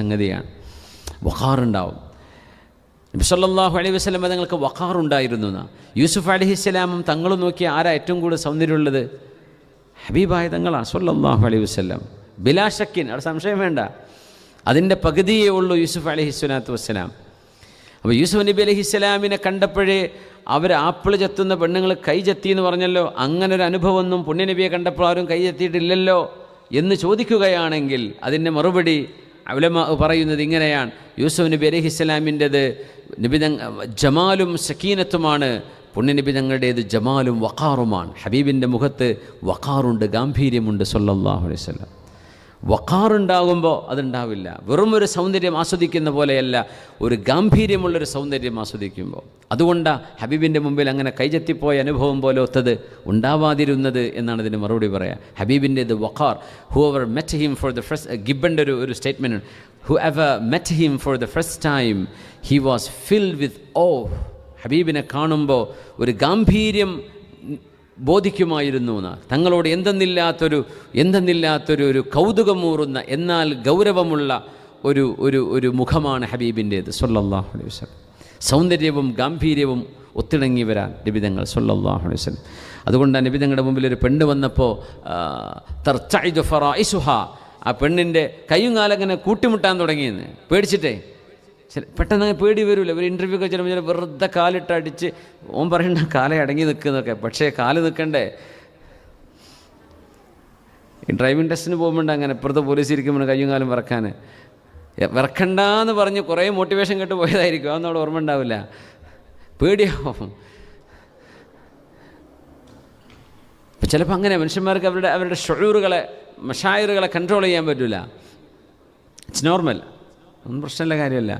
സംഗതിയാണ്. വഖാറുണ്ടാവും. നബി സല്ലല്ലാഹു അലൈഹി വസല്ലം തങ്ങൾക്ക് വഖാറുണ്ടായിരുന്നു. യൂസുഫ് അലൈഹിസ്സലാമും തങ്ങളും നോക്കി ആരാ ഏറ്റവും കൂടുതൽ സൗന്ദര്യമുള്ളത്? ഹബീബായ തങ്ങളാണ് സല്ലല്ലാഹു അലൈഹി വസല്ലം. ബിലാ ശക്കിൻ, അവിടെ സംശയം വേണ്ട. അതിൻ്റെ പകുതിയേ ഉള്ളൂ യൂസുഫ് അലൈഹിസ്സലാത്തു വസ്സലാം. അപ്പോൾ യൂസുഫ് നബി അലൈഹിസ്സലാമിനെ കണ്ടപ്പോഴേ അവർ ആപ്പിൾ ചെത്തുന്ന പെണ്ണുങ്ങൾ കൈ ചെത്തി എന്ന് പറഞ്ഞല്ലോ. അങ്ങനെ ഒരു അനുഭവമൊന്നും പുണ്യനബിയെ കണ്ടപ്പോൾ ആരും കൈ ചെത്തിയിട്ടില്ലല്ലോ എന്ന് ചോദിക്കുകയാണെങ്കിൽ അതിൻ്റെ മറുപടി ഉലമാ പറയുന്നത് ഇങ്ങനെയാണ്: യൂസുഫ് നബി അലൈഹിസ്സലാമിൻ്റെത് ജമാലും സക്കീനത്തുമാണ്, പുണ്യനബി തങ്ങളുടേത് ജമാലും വഖാറുമാണ്. ഹബീബിൻ്റെ മുഖത്ത് വഖാറുണ്ട്, ഗാംഭീര്യമുണ്ട് സല്ലല്ലാഹു അലൈഹി വസല്ലം. വഖാറുണ്ടാകുമ്പോൾ അതുണ്ടാവില്ല. വെറും ഒരു സൗന്ദര്യം ആസ്വദിക്കുന്ന പോലെയല്ല, ഒരു ഗാംഭീര്യമുള്ളൊരു സൗന്ദര്യം ആസ്വദിക്കുമ്പോൾ. അതുകൊണ്ടാണ് ഹബീബിൻ്റെ മുമ്പിൽ അങ്ങനെ കൈചെത്തിപ്പോയ അനുഭവം പോലെ ഒത്തത് ഉണ്ടാവാതിരുന്നത് എന്നാണ് ഇതിന് മറുപടി പറയാം. ഹബീബിൻ്റെത് Waqar. Whoever met him for the first, ഗിബ്ബൻ്റെ ഒരു statement, whoever met him for the first time he was filled with awe. ഹബീബിനെ കാണുമ്പോൾ ഒരു ഗാംഭീര്യം ബോധിക്കുമായിരുന്നു എന്നാണ്. തങ്ങളോട് എന്തെന്നില്ലാത്തൊരു കൗതുകമൂറുന്ന എന്നാൽ ഗൗരവമുള്ള ഒരു മുഖമാണ് ഹബീബിൻ്റേത് സല്ലല്ലാഹു അലൈഹി വസല്ലം. സൗന്ദര്യവും ഗാംഭീര്യവും ഒത്തിണങ്ങി വരാൻ നബിതങ്ങൾ സല്ലല്ലാഹു അലൈഹി വസല്ലം. അതുകൊണ്ടാണ് നബിതങ്ങളുടെ മുമ്പിൽ ഒരു പെണ്ണ് വന്നപ്പോൾ തർതഇദു ഫറായിസുഹ, ആ പെണ്ണിൻ്റെ കയ്യും കാലങ്ങനെ കൂട്ടിമുട്ടാൻ തുടങ്ങിയെന്ന് പേടിച്ചിട്ടേ. പെട്ടെന്ന് അങ്ങനെ പേടി വരില്ല. ഒരു ഇൻ്റർവ്യൂ ഒക്കെ ചിലപ്പോൾ വെറുതെ കാലിട്ടടിച്ച് ഓൻ പറയണ്ട കാലെ അടങ്ങി നിൽക്കുന്നതൊക്കെ. പക്ഷേ കാല് നിൽക്കണ്ടേ. ഈ ഡ്രൈവിംഗ് ടെസ്റ്റിന് പോകുമ്പോണ്ട് അങ്ങനെ ഇപ്പുറത്ത് പോലീസ് ഇരിക്കുമ്പോൾ കയ്യും കാലം വിറക്കണ്ടെന്ന് പറഞ്ഞ് കുറേ മോട്ടിവേഷൻ കേട്ട് പോയതായിരിക്കും. അതൊന്നും അവിടെ ഓർമ്മ ഉണ്ടാവില്ല, പേടിയാവും. അപ്പം ചിലപ്പോൾ അങ്ങനെ മനുഷ്യന്മാർക്ക് അവരുടെ ഷുഊറുകളെ മശായിറുകളെ കൺട്രോൾ ചെയ്യാൻ പറ്റില്ല. ഇറ്റ്സ് നോർമൽ, ഒന്നും പ്രശ്നമുള്ള കാര്യമല്ല.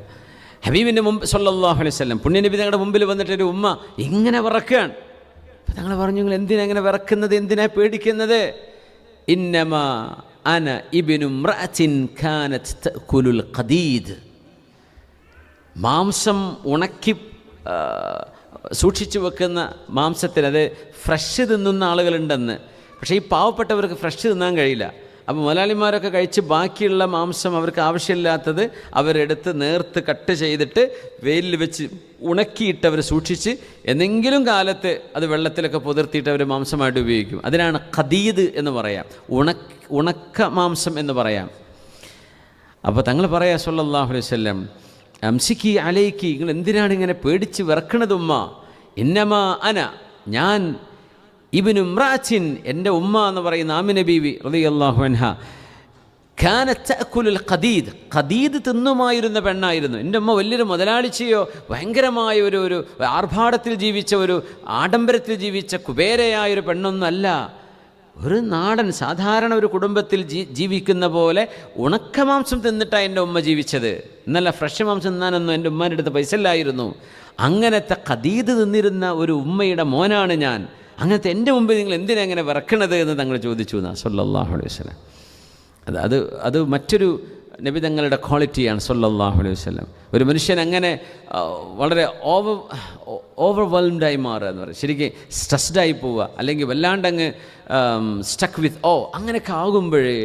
ഹബീബിൻ്റെ മുമ്പ് സല്ലല്ലാഹു അലൈഹി വസല്ലം പുണ്യനബി തങ്ങളുടെ മുമ്പിൽ വന്നിട്ടൊരു ഉമ്മ ഇങ്ങനെ വിറക്കുകയാണ്. അപ്പം തങ്ങൾ പറഞ്ഞു, നിങ്ങൾ എന്തിനാ ഇങ്ങനെ വിറക്കുന്നത്, എന്തിനാ പേടിക്കുന്നത്? ഇന്നമാ അന ഇബ്നു ഇംറഅത്തിൻ കാനത് തഅകുലുൽ ഖദീദ്. മാംസം ഉണക്കി സൂക്ഷിച്ചു വെക്കുന്ന മാംസത്തിൽ അത് ഫ്രഷ് തിന്നുന്ന ആളുകളുണ്ടെന്ന്. പക്ഷേ ഈ പാവപ്പെട്ടവർക്ക് ഫ്രഷ് തിന്നാൻ കഴിയില്ല. അപ്പോൾ മുതലാളിമാരൊക്കെ കഴിച്ച് ബാക്കിയുള്ള മാംസം അവർക്ക് ആവശ്യമില്ലാത്തത് അവരെടുത്ത് നേർത്ത് കട്ട് ചെയ്തിട്ട് വെയിലിൽ വെച്ച് ഉണക്കിയിട്ട് അവർ സൂക്ഷിച്ച് എന്നെങ്കിലും കാലത്ത് അത് വെള്ളത്തിലൊക്കെ പുതിർത്തിയിട്ട് അവർ മാംസമായിട്ട് ഉപയോഗിക്കും. അതിനാണ് ഖദീദ് എന്ന് പറയാം, ഉണക്ക മാംസം എന്ന് പറയാം. അപ്പോൾ തങ്ങൾ പറയാ സല്ലല്ലാഹു അലൈഹി വസല്ലം, അംസിക്കി അലൈക്കി, നിങ്ങൾ എന്തിനാണ് ഇങ്ങനെ പേടിച്ച് വിറക്കണത് ഉമ്മ? ഇന്നമാ അന, ഞാൻ ഇബ്നു ഇംറഅത്തിൻ, എൻ്റെ ഉമ്മ എന്ന് പറയുന്ന ആമിന ബീവി റളിയല്ലാഹു അൻഹ, കാനത് തഅകുലുൽ ഖദീദ്, ഖദീദ് തിന്നുമായിരുന്ന പെണ്ണായിരുന്നു. എൻ്റെ ഉമ്മ വലിയൊരു മുതലാളിച്ചയോ ഭയങ്കരമായ ഒരു ആർഭാടത്തിൽ ജീവിച്ച, ഒരു ആഡംബരത്തിൽ ജീവിച്ച കുബേരയായൊരു പെണ്ണൊന്നും അല്ല. ഒരു നാടൻ സാധാരണ ഒരു കുടുംബത്തിൽ ജീവിക്കുന്ന പോലെ ഉണക്കമാംസം തിന്നിട്ടാണ് എൻ്റെ ഉമ്മ ജീവിച്ചത്. എന്നല്ല ഫ്രഷ് മാംസം തിന്നാനൊന്നും എൻ്റെ ഉമ്മാൻ്റെ അടുത്ത് പൈസ ഇല്ലായിരുന്നു. അങ്ങനത്തെ ഖദീദ് തിന്നിരുന്ന ഒരു ഉമ്മയുടെ മോനാണ് ഞാൻ. അങ്ങനത്തെ എൻ്റെ മുമ്പിൽ നിങ്ങൾ എന്തിനാ അങ്ങനെ വിറക്കണത് എന്ന് തങ്ങൾ ചോദിച്ചു എന്നാ സല്ലല്ലാഹു അലൈഹി വസല്ലം. അത് മറ്റൊരു നബി തങ്ങളുടെ ക്വാളിറ്റിയാണ് സല്ലല്ലാഹു അലൈഹി വസല്ലം. ഒരു മനുഷ്യൻ അങ്ങനെ വളരെ ഓവർവെൽംഡായി മാറുക എന്ന് പറയും, ശരിക്കും സ്ട്രെസ്ഡായി പോവുക, അല്ലെങ്കിൽ വല്ലാണ്ടങ്ങ് സ്റ്റക്ക് വിത്ത് അങ്ങനെയൊക്കെ ആകുമ്പോഴേ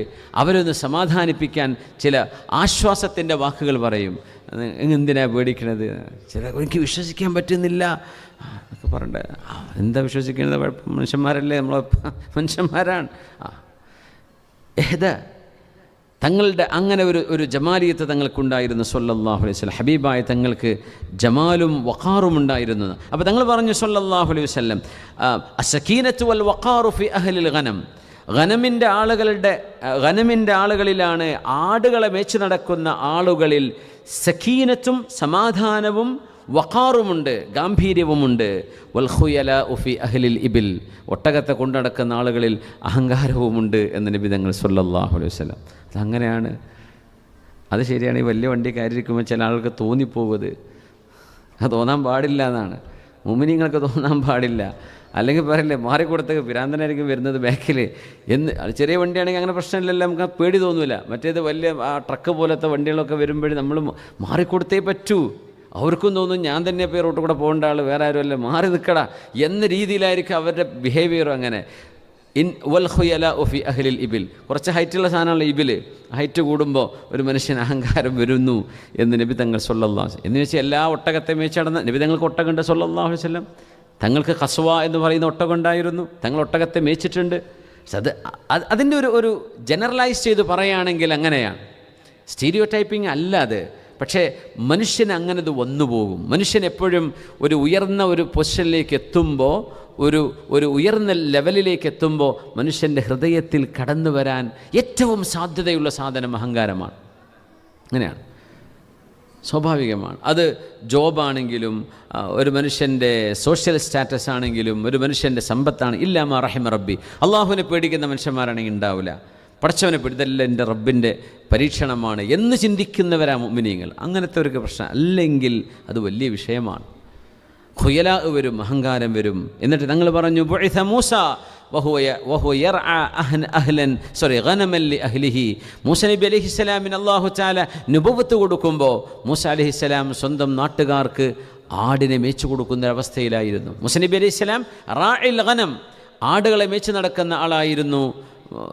അവരൊന്ന് സമാധാനിപ്പിക്കാൻ ചില ആശ്വാസത്തിൻ്റെ വാക്കുകൾ പറയും. എന്തിനാ പേടിക്കണത്, എനിക്ക് വിശ്വസിക്കാൻ പറ്റുന്നില്ല എന്നൊക്കെ പറഞ്ഞിട്ട്. എന്താ വിശ്വസിക്കുന്നത്, മനുഷ്യന്മാരല്ലേ, നമ്മൾ മനുഷ്യന്മാരാണ്. തങ്ങളുടെ അങ്ങനെ ഒരു ജമാലിയത്ത് തങ്ങൾക്കുണ്ടായിരുന്നു സല്ലല്ലാഹു അലൈഹി വസല്ലം. ഹബീബായ തങ്ങൾക്ക് ജമാലും വഖാറും ഉണ്ടായിരുന്നു. അപ്പോൾ തങ്ങൾ പറഞ്ഞു സല്ലല്ലാഹു അലൈഹി വസല്ലം, അസ്സകീനത്തു വൽ വഖാറു ഫി അഹ്ലിൽ ഗനം. ഗനമിൻ്റെ ആളുകളിലാണ്, ആടുകളെ മേച്ച് നടക്കുന്ന ആളുകളിൽ സക്കീനത്തും സമാധാനവും വഖാറുമുണ്ട്, ഗാംഭീര്യവുമുണ്ട്. വൽ ഖുയലാഉ ഫി അഹ്ലിൽ ഇബിൽ, ഒട്ടകത്തെ കൊണ്ടു നടക്കുന്ന ആളുകളിൽ അഹങ്കാരവുമുണ്ട് എന്ന് നബി തങ്ങൾ സല്ലല്ലാഹു അലൈഹി വസല്ലം. അതങ്ങനെയാണ്. അത് ശരിയാണ്. ഈ വലിയ വണ്ടി കയറിയിരിക്കുമ്പോൾ ചില ആൾക്ക് തോന്നിപ്പോകുന്നത്, അത് തോന്നാൻ പാടില്ല എന്നാണ്. മുഅ്മിനീങ്ങൾക്ക് തോന്നാൻ പാടില്ല. അല്ലെങ്കിൽ പറയില്ലേ, മാറിക്കൊടുത്ത ഭ്രാന്തനായിരിക്കും വരുന്നത് ബാക്കിൽ എന്ന്. ചെറിയ വണ്ടിയാണെങ്കിൽ അങ്ങനെ പ്രശ്നമില്ലല്ലോ, നമുക്ക് പേടി തോന്നില്ല. മറ്റേത് വലിയ ആ ട്രക്ക് പോലത്തെ വണ്ടികളൊക്കെ വരുമ്പോഴും നമ്മൾ മാറിക്കൊടുത്തേ പറ്റൂ. അവർക്കും തോന്നും ഞാൻ തന്നെ ഇപ്പോൾ റോട്ടിൽ കൂടെ പോകേണ്ട ആൾ വേറെ ആരുമല്ല, മാറി നിൽക്കടാ എന്ന രീതിയിലായിരിക്കും അവരുടെ ബിഹേവിയറും. അങ്ങനെ വൽ ഖുയലാഉ ഫി അഹ്ലിൽ ഇബിൽ. കുറച്ച് ഹൈറ്റുള്ള സാധനമുള്ള ഇബില്, ഹൈറ്റ് കൂടുമ്പോൾ ഒരു മനുഷ്യന് അഹങ്കാരം വരുന്നു എന്ന് നബി തങ്ങൾ സ്വല്ലല്ലാഹു അലൈഹി വസല്ലം. എന്ന് വെച്ചാൽ എല്ലാ ഒട്ടകത്തെ മേച്ചടന്ന് നബി തങ്ങൾക്ക് ഒട്ടകമുണ്ട് സ്വല്ലല്ലാഹു അലൈഹി വസല്ലം. തങ്ങൾക്ക് ഖസ്വ എന്ന് പറയുന്ന ഒട്ടകം ഉണ്ടായിരുന്നു, തങ്ങൾ ഒട്ടകത്തെ മേച്ചിട്ടുണ്ട്. അത് അതിൻ്റെ ഒരു ജനറലൈസ് ചെയ്ത് പറയുകയാണെങ്കിൽ അങ്ങനെയാണ്, സ്റ്റീരിയോ ടൈപ്പിംഗ് അല്ല അത്. പക്ഷേ മനുഷ്യന് അങ്ങനെ ഇത് വന്നു പോകും. മനുഷ്യൻ എപ്പോഴും ഒരു ഉയർന്ന ഒരു പൊസിഷനിലേക്ക് എത്തുമ്പോൾ, ഒരു ഉയർന്ന ലെവലിലേക്ക് എത്തുമ്പോൾ മനുഷ്യൻ്റെ ഹൃദയത്തിൽ കടന്നു വരാൻ ഏറ്റവും സാധ്യതയുള്ള സാധനം അഹങ്കാരമാണ്. അങ്ങനെയാണ്, സ്വാഭാവികമാണ്. അത് ജോബാണെങ്കിലും, ഒരു മനുഷ്യൻ്റെ സോഷ്യൽ സ്റ്റാറ്റസ് ആണെങ്കിലും, ഒരു മനുഷ്യൻ്റെ സമ്പത്താണ്. ഇല്ലാമ റഹിമ റബ്ബി, അള്ളാഹുവിനെ പേടിക്കുന്ന മനുഷ്യന്മാരാണെങ്കിൽ ഉണ്ടാവില്ല. പടച്ചവനെ പേടി, ഇതെല്ലാം എൻ്റെ റബ്ബിൻ്റെ പരീക്ഷണമാണ് എന്ന് ചിന്തിക്കുന്നവരാ മുഅ്മിനീങ്ങൾ. അങ്ങനത്തെ ഒരു പ്രശ്നം അല്ലെങ്കിൽ അത് വലിയ വിഷയമാണ്. ഖുയലാ വരും, അഹങ്കാരം വരും. എന്നിട്ട് തങ്ങൾ പറഞ്ഞു ബുഇസ മൂസ വഹുവ യർആ ഗനമൻ ലിഅഹ്ലിഹി. മൂസ നബി അലൈഹിസ്സലാമിന് അല്ലാഹു തആല നുബുവത്ത് കൊടുക്കുമ്പോൾ മൂസ അലൈഹിസ്സലാം സ്വന്തം നാട്ടുകാർക്ക് ആടിനെ മേച്ചു കൊടുക്കുന്ന അവസ്ഥയിലായിരുന്നു. മൂസ നബി അലൈഹിസ്സലാം റാഇൽ ഗനം, ആടുകളെ മേച്ചു നടക്കുന്ന ആളായിരുന്നു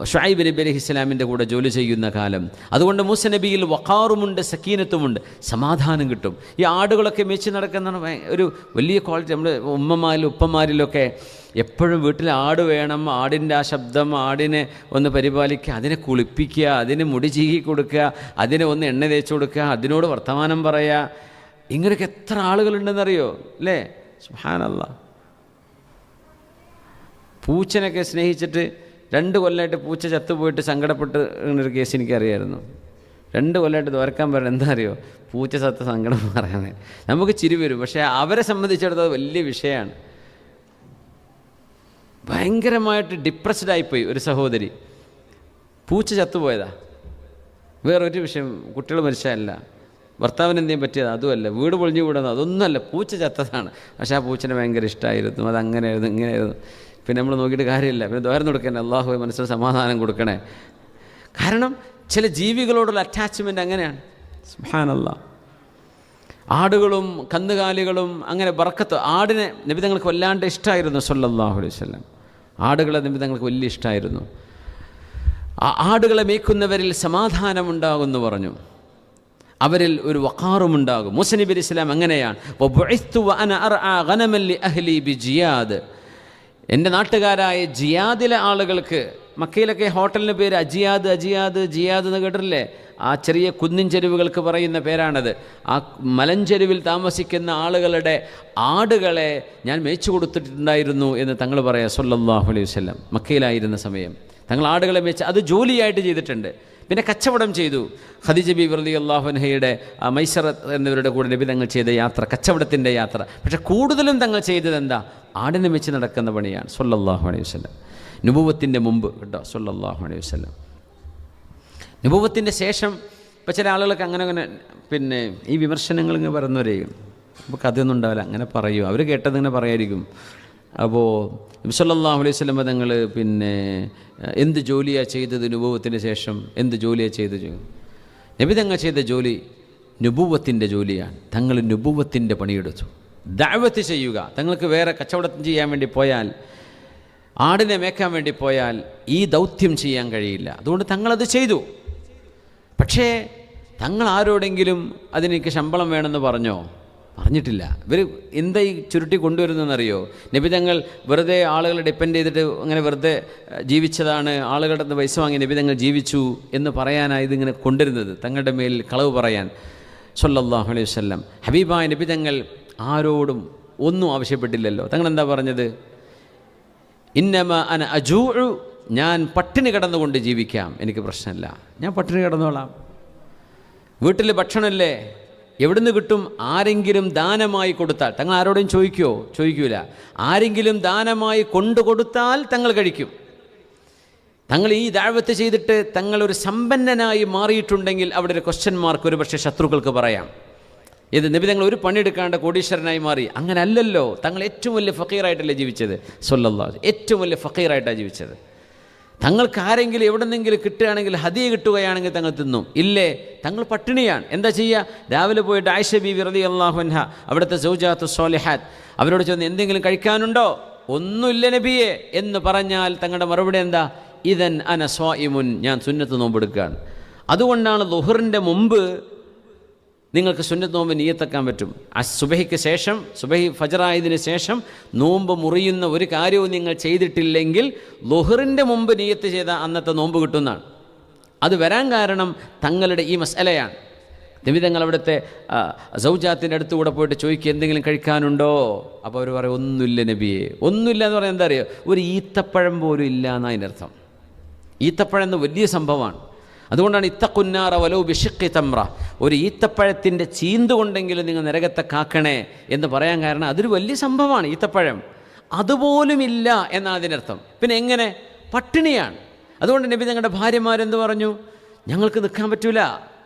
ഷുഐബ് നബി അലൈഹിസ്സലാമിൻ്റെ കൂടെ ജോലി ചെയ്യുന്ന കാലം. അതുകൊണ്ട് മൂസ നബിയിൽ വഖാറുമുണ്ട്, സക്കീനത്തുമുണ്ട്, സമാധാനം കിട്ടും. ഈ ആടുകളൊക്കെ മേച്ച് നടക്കുന്ന ഒരു വലിയ ക്വാളിറ്റി. നമ്മുടെ ഉപ്പമാരിലൊക്കെ എപ്പോഴും വീട്ടിൽ ആട് വേണം, ആടിൻ്റെ ആ ശബ്ദം, ആടിനെ ഒന്ന് പരിപാലിക്കുക, അതിനെ കുളിപ്പിക്കുക, അതിന് മുടി ചീകി കൊടുക്കുക, അതിനെ ഒന്ന് എണ്ണ തേച്ച് കൊടുക്കുക, അതിനോട് വർത്തമാനം പറയുക. ഇങ്ങനെയൊക്കെ എത്ര ആളുകളുണ്ടെന്നറിയോ അല്ലേ? സുബ്ഹാനല്ലാഹ്. പൂച്ചനൊക്കെ സ്നേഹിച്ചിട്ട് 2 കൊല്ലമായിട്ട് പൂച്ച ചത്തുപോയിട്ട് സങ്കടപ്പെട്ട് ഒരു കേസ് എനിക്കറിയായിരുന്നു. 2 കൊല്ലമായിട്ട് ദ്വാരക്കാൻ പറയാൻ എന്താ അറിയോ, പൂച്ച ചത്ത സങ്കടം പറയാൻ നമുക്ക് ചിരി വരും. പക്ഷേ അവരെ സംബന്ധിച്ചിടത്തോളം വലിയ വിഷയമാണ്. ഭയങ്കരമായിട്ട് ഡിപ്രസ്ഡായിപ്പോയി ഒരു സഹോദരി. പൂച്ച ചത്തുപോയതാ, വേറൊരു വിഷയം, കുട്ടികൾ മരിച്ചതല്ല, ഭർത്താവിന് എന്തെങ്കിലും പറ്റിയത് അതുമല്ല, വീട് പൊളിഞ്ഞു വിടുന്നത് അതൊന്നുമല്ല, പൂച്ച ചത്തതാണ്. പക്ഷേ ആ പൂച്ചനെ ഭയങ്കര ഇഷ്ടമായിരുന്നു, അതങ്ങനെയായിരുന്നു ഇങ്ങനെയായിരുന്നു. പിന്നെ നമ്മൾ നോക്കിയിട്ട് കാര്യമില്ല, പിന്നെ ദ്വാരം കൊടുക്കണേ, അള്ളാഹു മനസ്സിന് സമാധാനം കൊടുക്കണേ. കാരണം ചില ജീവികളോടുള്ള അറ്റാച്ച്മെൻ്റ് അങ്ങനെയാണ്. സുബ്ഹാനല്ലാഹ്. ആടുകളും കന്നുകാലികളും അങ്ങനെ ബർക്കത്ത്. ആടിനെ നബി തങ്ങൾക്ക് വല്ലാണ്ട് ഇഷ്ടമായിരുന്നു സ്വല്ലല്ലാഹു അലൈഹി വസല്ലം. ആടുകളെ നബി തങ്ങൾക്ക് വലിയ ഇഷ്ടമായിരുന്നു. ആടുകളെ മേയ്ക്കുന്നവരിൽ സമാധാനമുണ്ടാകുമെന്ന് പറഞ്ഞു, അവരിൽ ഒരു വഖാറുമുണ്ടാകും. മൂസ നബി അലൈഹി സ്വലാം അങ്ങനെയാണ്. വബുഇസ്തു വഅന അർആ ഗനമൻ ലിഅഹ്ലി ബിജിയാദ്. എൻ്റെ നാട്ടുകാരായ ജിയാദിലെ ആളുകൾക്ക്, മക്കയിലൊക്കെ ഹോട്ടലിൻ്റെ പേര് അജിയാദ് ജിയാദ് എന്ന് കേട്ടിട്ടില്ലേ? ആ ചെറിയ കുന്നിൻ ചെരുവുകൾക്ക് പറയുന്ന പേരാണത്. ആ മലഞ്ചെരുവിൽ താമസിക്കുന്ന ആളുകളുടെ ആടുകളെ ഞാൻ മേച്ചു കൊടുത്തിട്ടുണ്ടായിരുന്നു എന്ന് തങ്ങൾ പറയാം സ്വല്ലല്ലാഹു അലൈഹി വസല്ലം. മക്കയിലായിരുന്ന സമയം തങ്ങൾ ആടുകളെ മേച്ച് അത് ജോലിയായിട്ട് ചെയ്തിട്ടുണ്ട്. പിന്നെ കച്ചവടം ചെയ്തു. ഖദീജ ബീവി റളിയല്ലാഹു അൻഹയുടെ മൈസറ എന്നിവരുടെ കൂടെ നബി തങ്ങൾ ചെയ്ത യാത്ര, കച്ചവടത്തിൻ്റെ യാത്ര. പക്ഷെ കൂടുതലും തങ്ങൾ ചെയ്തത് എന്താ? ആടിനെ വെച്ച് നടക്കുന്ന പണിയാണ് സ്വല്ലല്ലാഹു അലൈഹി വസല്ലം. നുബുവത്തിൻ്റെ മുമ്പ് കേട്ടോ സ്വല്ലല്ലാഹു അലൈഹി വസല്ലം. നുബുവത്തിൻ്റെ ശേഷം ഇപ്പോൾ ചില ആളുകൾക്ക് അങ്ങനെ പിന്നെ ഈ വിമർശനങ്ങൾ ഇങ്ങനെ പറയുന്നവരേ നമുക്ക് അതൊന്നും ഉണ്ടാവില്ല, അങ്ങനെ പറയും, അവർ കേട്ടതിങ്ങനെ പറയായിരിക്കും. അപ്പോൾ നബി സല്ലല്ലാഹു അലൈഹി വസല്ലം തങ്ങൾ പിന്നെ എന്ത് ജോലിയാണ് ചെയ്തത് നുബുവത്തിന് ശേഷം? എന്ത് ജോലിയാണ് ചെയ്തത്? നബി തങ്ങൾ ചെയ്ത ജോലി നുബുവത്തിൻ്റെ ജോലിയാണ്. തങ്ങൾ നുബുവത്തിൻ്റെ പണിയെടുത്തു. ദഅവത്ത് ചെയ്യുക. തങ്ങൾക്ക് വേറെ കച്ചവടം ചെയ്യാൻ വേണ്ടി പോയാൽ, ആടിനെ മേക്കാൻ വേണ്ടി പോയാൽ ഈ ദൗത്യം ചെയ്യാൻ കഴിയില്ല. അതുകൊണ്ട് തങ്ങളത് ചെയ്തു. പക്ഷേ തങ്ങൾ ആരോടെങ്കിലും അതിനെനിക്ക് ശമ്പളം വേണമെന്ന് പറഞ്ഞോ? പറഞ്ഞിട്ടില്ല. ഇവർ എന്താ ഈ ചുരുട്ടി കൊണ്ടുവരുന്നതെന്നറിയോ? നബി തങ്ങൾ വെറുതെ ആളുകളെ ഡിപ്പെൻഡ് ചെയ്തിട്ട് അങ്ങനെ വെറുതെ ജീവിച്ചതാണ്, ആളുകളുടെ അടുത്ത് പൈസ വാങ്ങി നബി തങ്ങൾ ജീവിച്ചു എന്ന് പറയാനാണ് ഇതിങ്ങനെ കൊണ്ടുവരുന്നത്, തങ്ങളുടെ മേൽ കളവ് പറയാൻ. സ്വല്ലല്ലാഹു അലൈഹി വസല്ലം ഹബീബായ നബി തങ്ങൾ ആരോടും ഒന്നും ആവശ്യപ്പെട്ടില്ലല്ലോ. തങ്ങൾ എന്താ പറഞ്ഞത്? ഇന്നമ അന അജൂഉ, ഞാൻ പട്ടിണി കിടന്നുകൊണ്ട് ജീവിക്കാം, എനിക്ക് പ്രശ്നമില്ല, ഞാൻ പട്ടിണി കിടന്നോളാം. വീട്ടിൽ ഭക്ഷണമല്ലേ, എവിടുന്ന് കിട്ടും? ആരെങ്കിലും ദാനമായി കൊടുത്താൽ. തങ്ങൾ ആരോടും ചോദിക്കൂല. ആരെങ്കിലും ദാനമായി കൊണ്ടു കൊടുത്താൽ തങ്ങൾ കഴിക്കും. തങ്ങൾ ഈ ദഅവത്ത് ചെയ്തിട്ട് തങ്ങൾ ഒരു സമ്പന്നനായി മാറിയിട്ടുണ്ടെങ്കിൽ അവിടെ ഒരു ക്വസ്റ്റ്യൻ മാർക്ക് ഒരു പക്ഷേ ശത്രുക്കൾക്ക് പറയാം. ഇത് നബി തങ്ങൾ ഒരു പണിയെടുക്കാണ്ട് കോടീശ്വരനായി മാറി, അങ്ങനെ അല്ലല്ലോ. തങ്ങൾ ഏറ്റവും വലിയ ഫക്കീറായിട്ടല്ലേ ജീവിച്ചത് സ്വല്ലല്ലാഹു, ഏറ്റവും വലിയ ഫക്കീറായിട്ടാണ് ജീവിച്ചത്. തങ്ങൾക്ക് ആരെങ്കിലും എവിടെന്നെങ്കിലും കിട്ടുകയാണെങ്കിൽ, ഹദിയ കിട്ടുകയാണെങ്കിൽ തങ്ങൾ തിന്നും. ഇല്ലേ, തങ്ങൾ പട്ടിണിയാണ്. എന്താ ചെയ്യുക? രാവിലെ പോയിട്ട് ആയിഷ ബീവി റളിയല്ലാഹു അൻഹ, അവിടുത്തെ സൗജാത്തു സ്വാലിഹാത്ത്, അവരോട് ചോദിച്ചു എന്തെങ്കിലും കഴിക്കാനുണ്ടോ? ഒന്നുമില്ല നബിയെ എന്ന് പറഞ്ഞാൽ തങ്ങളുടെ മറുപടി എന്താ? ഇദൻ അന സ്വായിമുൻ, ഞാൻ സുന്നത്ത് നോമ്പെടുക്കുകയാണ്. അതുകൊണ്ടാണ് ളുഹറിൻ്റെ മുമ്പ് നിങ്ങൾക്ക് സുന്നത്ത് നോമ്പ് നിയ്യത്താക്കാൻ പറ്റും. സുബഹിക്ക് ശേഷം, സുബഹി ഫജറായതിന് ശേഷം നോമ്പ് മുറിയുന്ന ഒരു കാര്യവും നിങ്ങൾ ചെയ്തിട്ടില്ലെങ്കിൽ ളുഹറിൻ്റെ മുമ്പ് നിയ്യത്ത് ചെയ്ത അന്നത്തെ നോമ്പ് കിട്ടുന്നതാണ്. അത് വരാൻ കാരണം തങ്ങളുടെ ഈ മസലയാണ്. നബി തങ്ങൾ അവിടുത്തെ സൗജാത്തിൻ്റെ അടുത്തുകൂടെ പോയിട്ട് ചോദിക്കുക, എന്തെങ്കിലും കഴിക്കാനുണ്ടോ? അപ്പോൾ അവർ പറയും, ഒന്നുമില്ല നബിയെ. ഒന്നുമില്ല എന്ന് പറയാൻ എന്താ അറിയോ? ഒരു ഈത്തപ്പഴം പോലും ഇല്ല എന്നാണ് അതിനർത്ഥം. ഈത്തപ്പഴം എന്ന് വലിയ സംഭവമാണ്. അതുകൊണ്ടാണ് ഇത്തക്കുന്നാറ വലോ ബിഷിഖി തമ്ര, ഒരു ഈത്തപ്പഴത്തിൻ്റെ ചീന്തുകൊണ്ടെങ്കിലും നിങ്ങൾ നരകത്തെ കാക്കണേ എന്ന് പറയാൻ കാരണം അതൊരു വലിയ സംഭവമാണ്. ഈത്തപ്പഴം അതുപോലുമില്ല എന്നാണ് അതിനർത്ഥം. പിന്നെ എങ്ങനെ? പട്ടിണിയാണ്. അതുകൊണ്ട് നബി തങ്ങളുടെ ഭാര്യമാരെന്ത് പറഞ്ഞു? ഞങ്ങൾക്ക് നിൽക്കാൻ പറ്റൂല,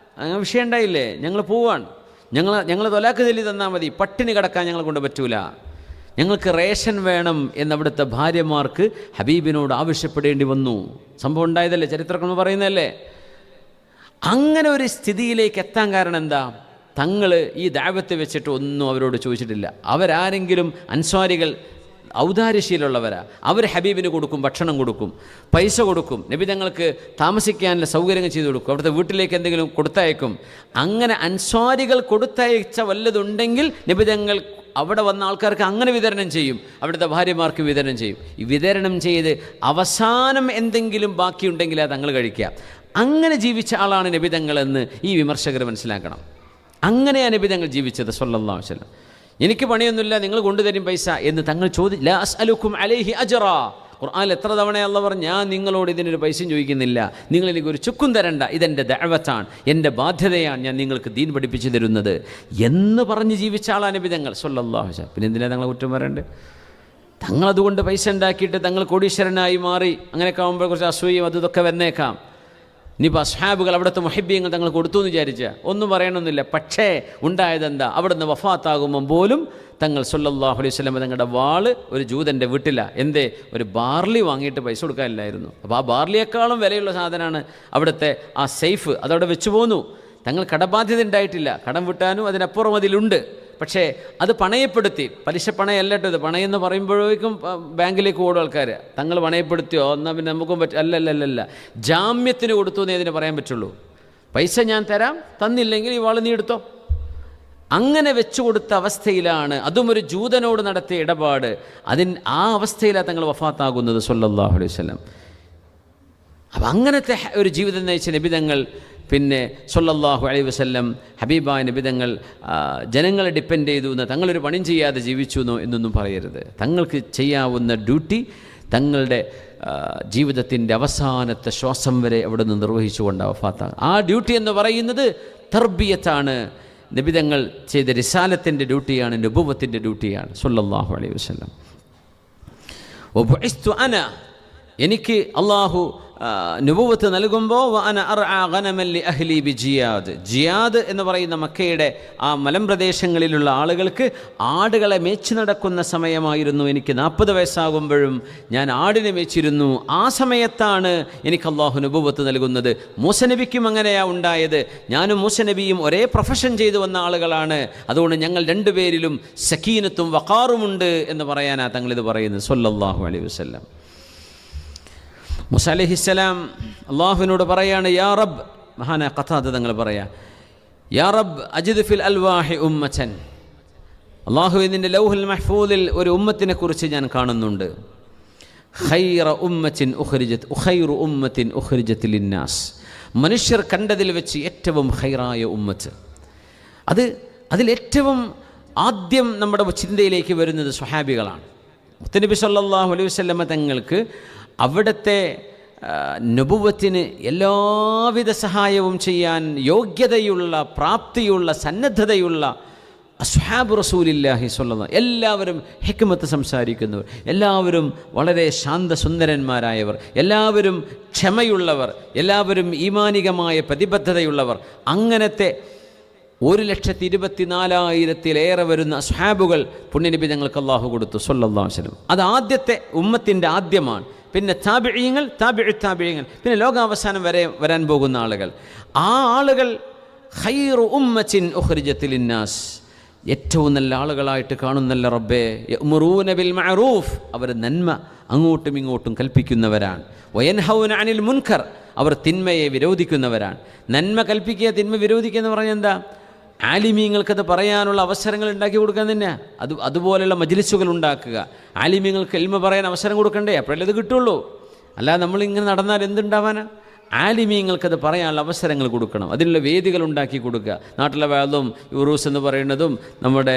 വിഷയം ഉണ്ടായില്ലേ, ഞങ്ങൾ പോവാണ്, ഞങ്ങൾ തൊലാക്ക് ചൊല്ലി തന്നാൽ മതി, പട്ടിണി കിടക്കാൻ ഞങ്ങളെ കൊണ്ട് പറ്റൂല, ഞങ്ങൾക്ക് റേഷൻ വേണം എന്നവിടുത്തെ ഭാര്യമാർക്ക് ഹബീബിനോട് ആവശ്യപ്പെടേണ്ടി വന്നു. സംഭവം ഉണ്ടായതല്ലേ, ചരിത്രങ്ങൾ പറയുന്നതല്ലേ. അങ്ങനെ ഒരു സ്ഥിതിയിലേക്ക് എത്താൻ കാരണം എന്താ? തങ്ങൾ ഈ ദഅവത്ത് വെച്ചിട്ട് ഒന്നും അവരോട് ചോദിച്ചിട്ടില്ല. അവരാരെങ്കിലും അൻസ്വാരികൾ ഔദാര്യശീലമുള്ളവരാ, അവർ ഹബീബിന് കൊടുക്കും, ഭക്ഷണം കൊടുക്കും, പൈസ കൊടുക്കും, നബി തങ്ങൾക്ക് താമസിക്കാനുള്ള സൗകര്യങ്ങൾ ചെയ്തു കൊടുക്കും, അവിടുത്തെ വീട്ടിലേക്ക് എന്തെങ്കിലും കൊടുത്തയക്കും. അങ്ങനെ അൻസ്വാരികൾ കൊടുത്തയച്ച വല്ലതുണ്ടെങ്കിൽ നബി തങ്ങൾ അവിടെ വന്ന ആൾക്കാർക്ക് അങ്ങനെ വിതരണം ചെയ്യും, അവിടുത്തെ ഭാര്യമാർക്ക് വിതരണം ചെയ്യും. ഈ വിതരണം ചെയ്ത് അവസാനം എന്തെങ്കിലും ബാക്കിയുണ്ടെങ്കിൽ അത് തങ്ങൾ കഴിക്കുക. അങ്ങനെ ജീവിച്ച ആളാണ് നബി തങ്ങളെന്ന് ഈ വിമർശകർ മനസ്സിലാക്കണം. അങ്ങനെയാണ് നബി തങ്ങൾ ജീവിച്ചത് സല്ലല്ലാഹു അലൈഹി വസല്ലം. എനിക്ക് പണിയൊന്നുമില്ല, നിങ്ങൾ കൊണ്ടുതരും പൈസ എന്ന് തങ്ങൾ ലാ അസ്അലുക്കും അലൈഹി അജ്റാ. ഖുർആനിൽ എത്ര തവണ അല്ലാഹു പറഞ്ഞു, ഞാൻ നിങ്ങളോട് ഇതിനൊരു പൈസയും ചോദിക്കുന്നില്ല, നിങ്ങൾ എനിക്കൊരു ചുക്കും തരണ്ട, ഇതെൻ്റെ ദഅവത്താണ്, എൻ്റെ ബാധ്യതയാണ്, ഞാൻ നിങ്ങൾക്ക് ദീൻ പഠിപ്പിച്ചു തരുന്നത് എന്ന് പറഞ്ഞ് ജീവിച്ച ആളാണ് നബി തങ്ങൾ സല്ലല്ലാഹു അലൈഹി വസല്ലം. പിന്നെ എന്തിനാണ് തങ്ങളെ കുറ്റം പറയണ്ടേ? തങ്ങളതുകൊണ്ട് പൈസ ഉണ്ടാക്കിയിട്ട് തങ്ങൾ കോടീശ്വരനായി മാറി, അങ്ങനെയൊക്കെ ആകുമ്പോൾ കുറച്ച് അസൂയയും ഇതൊക്കെ വന്നേക്കാം. ഇനിയിപ്പോൾ അസ്ഹാബുകൾ അവിടുത്തെ മുഹിബ്ബീങ്ങൾ തങ്ങൾ കൊടുത്തു എന്ന് വിചാരിച്ചാൽ ഒന്നും പറയണമെന്നില്ല. പക്ഷേ ഉണ്ടായതെന്താ? അവിടുന്ന് വഫാത്താകുമ്പം പോലും തങ്ങൾ സല്ലല്ലാഹു അലൈഹി വസല്ലം തങ്ങളുടെ വാള് ഒരു ജൂതൻ്റെ വീട്ടില. എന്തേ? ഒരു ബാർലി വാങ്ങിയിട്ട് പൈസ കൊടുക്കാനില്ലായിരുന്നു. അപ്പോൾ ആ ബാർലിയേക്കാളും വിലയുള്ള സാധനമാണ് അവിടുത്തെ ആ സേഫ്, അതവിടെ വെച്ച് പോന്നു. തങ്ങൾ കടബാധ്യത ഉണ്ടായിട്ടില്ല, കടം വിട്ടാനും അതിനപ്പുറം അതിലുണ്ട്. പക്ഷേ അത് പണയപ്പെടുത്തി, പലിശ പണയല്ലട്ടോ ഇത്. പണയെന്ന് പറയുമ്പോഴേക്കും ബാങ്കിലേക്ക് ഓടും ആൾക്കാർ. തങ്ങൾ പണയപ്പെടുത്തിയോ എന്നാൽ പിന്നെ നമുക്കും അല്ലല്ല, ജാമ്യത്തിന് കൊടുത്തു എന്നേ ഇതിന് പറയാൻ പറ്റുള്ളൂ. പൈസ ഞാൻ തരാം, തന്നില്ലെങ്കിൽ ഈ വാള് നീ എടുത്തോ. അങ്ങനെ വെച്ചു കൊടുത്ത അവസ്ഥയിലാണ്, അതും ഒരു ജൂതനോട് നടത്തിയ ഇടപാട്, ആ അവസ്ഥയിലാണ് തങ്ങൾ വഫാത്താകുന്നത് സല്ലല്ലാഹു അലൈഹി വസല്ലം. അപ്പം അങ്ങനത്തെ ഒരു ജീവിതം നയിച്ച നബിതങ്ങൾ പിന്നെ സല്ലല്ലാഹു അലൈഹി വസല്ലം ഹബീബായ നബിതങ്ങൾ ജനങ്ങളെ ഡിപ്പെൻഡ് ചെയ്തു എന്ന്, തങ്ങളൊരു പണിയും ചെയ്യാതെ ജീവിച്ചു എന്നൊന്നും പറയരുത്. തങ്ങൾക്ക് ചെയ്യാവുന്ന ഡ്യൂട്ടി തങ്ങളുടെ ജീവിതത്തിൻ്റെ അവസാനത്തെ ശ്വാസം വരെ അവിടെ നിന്ന് നിർവഹിച്ചുകൊണ്ട് വഫാത്താണ്. ആ ഡ്യൂട്ടി എന്ന് പറയുന്നത് തർബിയത്താണ്. നബിതങ്ങൾ ചെയ്ത റിസാലത്തിൻ്റെ ഡ്യൂട്ടിയാണ്, നുബുവത്തിൻ്റെ ഡ്യൂട്ടിയാണ് സല്ലല്ലാഹു അലൈഹി വസല്ലം. വബുഇസ്തു അന, എനിക്ക് അള്ളാഹു നുബുവത്ത് നൽകുമ്പോൾ വഅന അർആ ഗനമൻ ലി അഹ്ലി ബി ജിയാദ്, ജിയാദ് എന്ന് പറയുന്ന മക്കയുടെ ആ മലമ്പ്രദേശങ്ങളിലുള്ള ആളുകൾക്ക് ആടുകളെ മേച്ചു നടക്കുന്ന സമയമായിരുന്നു. എനിക്ക് 40 വയസ്സാകുമ്പോഴും ഞാൻ ആടിനെ മേച്ചിരുന്നു. ആ സമയത്താണ് എനിക്ക് അള്ളാഹു നുബുവത്ത് നൽകുന്നത്. മൂസനബിക്കും അങ്ങനെയാണ് ഉണ്ടായത്. ഞാനും മൂസനബിയും ഒരേ പ്രൊഫഷൻ ചെയ്തു വന്ന ആളുകളാണ്. അതുകൊണ്ട് ഞങ്ങൾ രണ്ടുപേരിലും സക്കീനത്തും വഖാറുമുണ്ട് എന്ന് പറയാനാണ് തങ്ങളിത് പറയുന്നത് സല്ലല്ലാഹു അലൈഹി വസല്ലം. മൂസ അലൈഹിസ്സലാം അള്ളാഹുവിനോട് പറയാണ്, യാ റബ്ബ്, മഹാനായ ഖതാദ തങ്ങൾ പറയാ, യാ റബ്ബ് അജിദ് ഫിൽ അൽവാഹി ഉമ്മതൻ, അള്ളാഹു ഇതിൻ്റെ ലൗഹുൽ മഹ്ഫൂദിൽ ഒരു ഉമ്മത്തിനെ കുറിച്ച് ഞാൻ കാണുന്നുണ്ട്. ഖൈറ ഉമ്മത്തിൻ ഉഖ്രിജത് ലിന്നാസ്, മനുഷ്യർ കണ്ടതിൽ വെച്ച് ഏറ്റവും ഖൈറായ ഉമ്മത്ത്. അതിലേറ്റവും ആദ്യം നമ്മുടെ ചിന്തയിലേക്ക് വരുന്നത് സ്വഹാബികളാണ്. മുത്തനബി സല്ലല്ലാഹു അലൈഹി വസല്ലമ തങ്ങൾക്ക് അവിടുത്തെ നുബുവത്തിന് എല്ലാവിധ സഹായവും ചെയ്യാൻ യോഗ്യതയുള്ള, പ്രാപ്തിയുള്ള, സന്നദ്ധതയുള്ള അസ്ഹാബ് റസൂലില്ലാഹി സ്വല്ലല്ലാഹു, എല്ലാവരും ഹിക്മത്ത് സംസാരിക്കുന്നവർ, എല്ലാവരും വളരെ ശാന്തസുന്ദരന്മാരായവർ, എല്ലാവരും ക്ഷമയുള്ളവർ, എല്ലാവരും ഈമാനികമായ പ്രതിബദ്ധതയുള്ളവർ. അങ്ങനത്തെ 1,24,000-ലേറെ വരുന്ന അസ്ഹാബുകൾ പുണ്യനബി ഞങ്ങൾക്ക് അള്ളാഹു കൊടുത്തു സ്വല്ലല്ലാഹു അലൈഹി വസല്ലം. അത് ആദ്യത്തെ ഉമ്മത്തിൻ്റെ ആദ്യമാണ്. പിന്നെ താബിഈങ്ങൾ, താബിഈങ്ങൾ, പിന്നെ ലോകാവസാനം വരെ വരാൻ പോകുന്ന ആളുകൾ. ആ ആളുകൾ ഖൈറു ഉമ്മത്തിൻ ഉഖ്രിജത് ലിന്നാസ്, ഏറ്റവും നല്ല ആളുകളായിട്ട് കാണുന്നല്ല റബ്ബേ. യഅ്മുറൂന ബിൽ മഅറൂഫ്, അവർ നന്മ അങ്ങോട്ടും ഇങ്ങോട്ടും കൽപ്പിക്കുന്നവരാണ്. വയൻഹൗന അനിൽ മുൻകർ, അവർ തിന്മയെ വിരോധിക്കുന്നവരാണ്. നന്മ കൽപ്പിക്കുക, തിന്മ വിരോധിക്കുക എന്ന് പറഞ്ഞാൽ എന്താ? ആലിമീങ്ങൾക്കത് പറയാനുള്ള അവസരങ്ങൾ ഉണ്ടാക്കി കൊടുക്കാൻ തന്നെ. അതുപോലെയുള്ള മജ്ലിസുകൾ ഉണ്ടാക്കുക. ആലിമീങ്ങൾക്ക് ഇൽമ പറയാൻ അവസരം കൊടുക്കണ്ടേ? അപ്പോഴല്ലേ അത് കിട്ടുള്ളൂ. അല്ലാതെ നമ്മളിങ്ങനെ നടന്നാൽ എന്തുണ്ടാവാനാ? ആലിമീങ്ങൾക്കത് പറയാനുള്ള അവസരങ്ങൾ കൊടുക്കണം, അതിനുള്ള വേദികൾ ഉണ്ടാക്കി കൊടുക്കുക. നാട്ടിലെ വേദവും യൂറൂസ് എന്ന് പറയുന്നതും നമ്മുടെ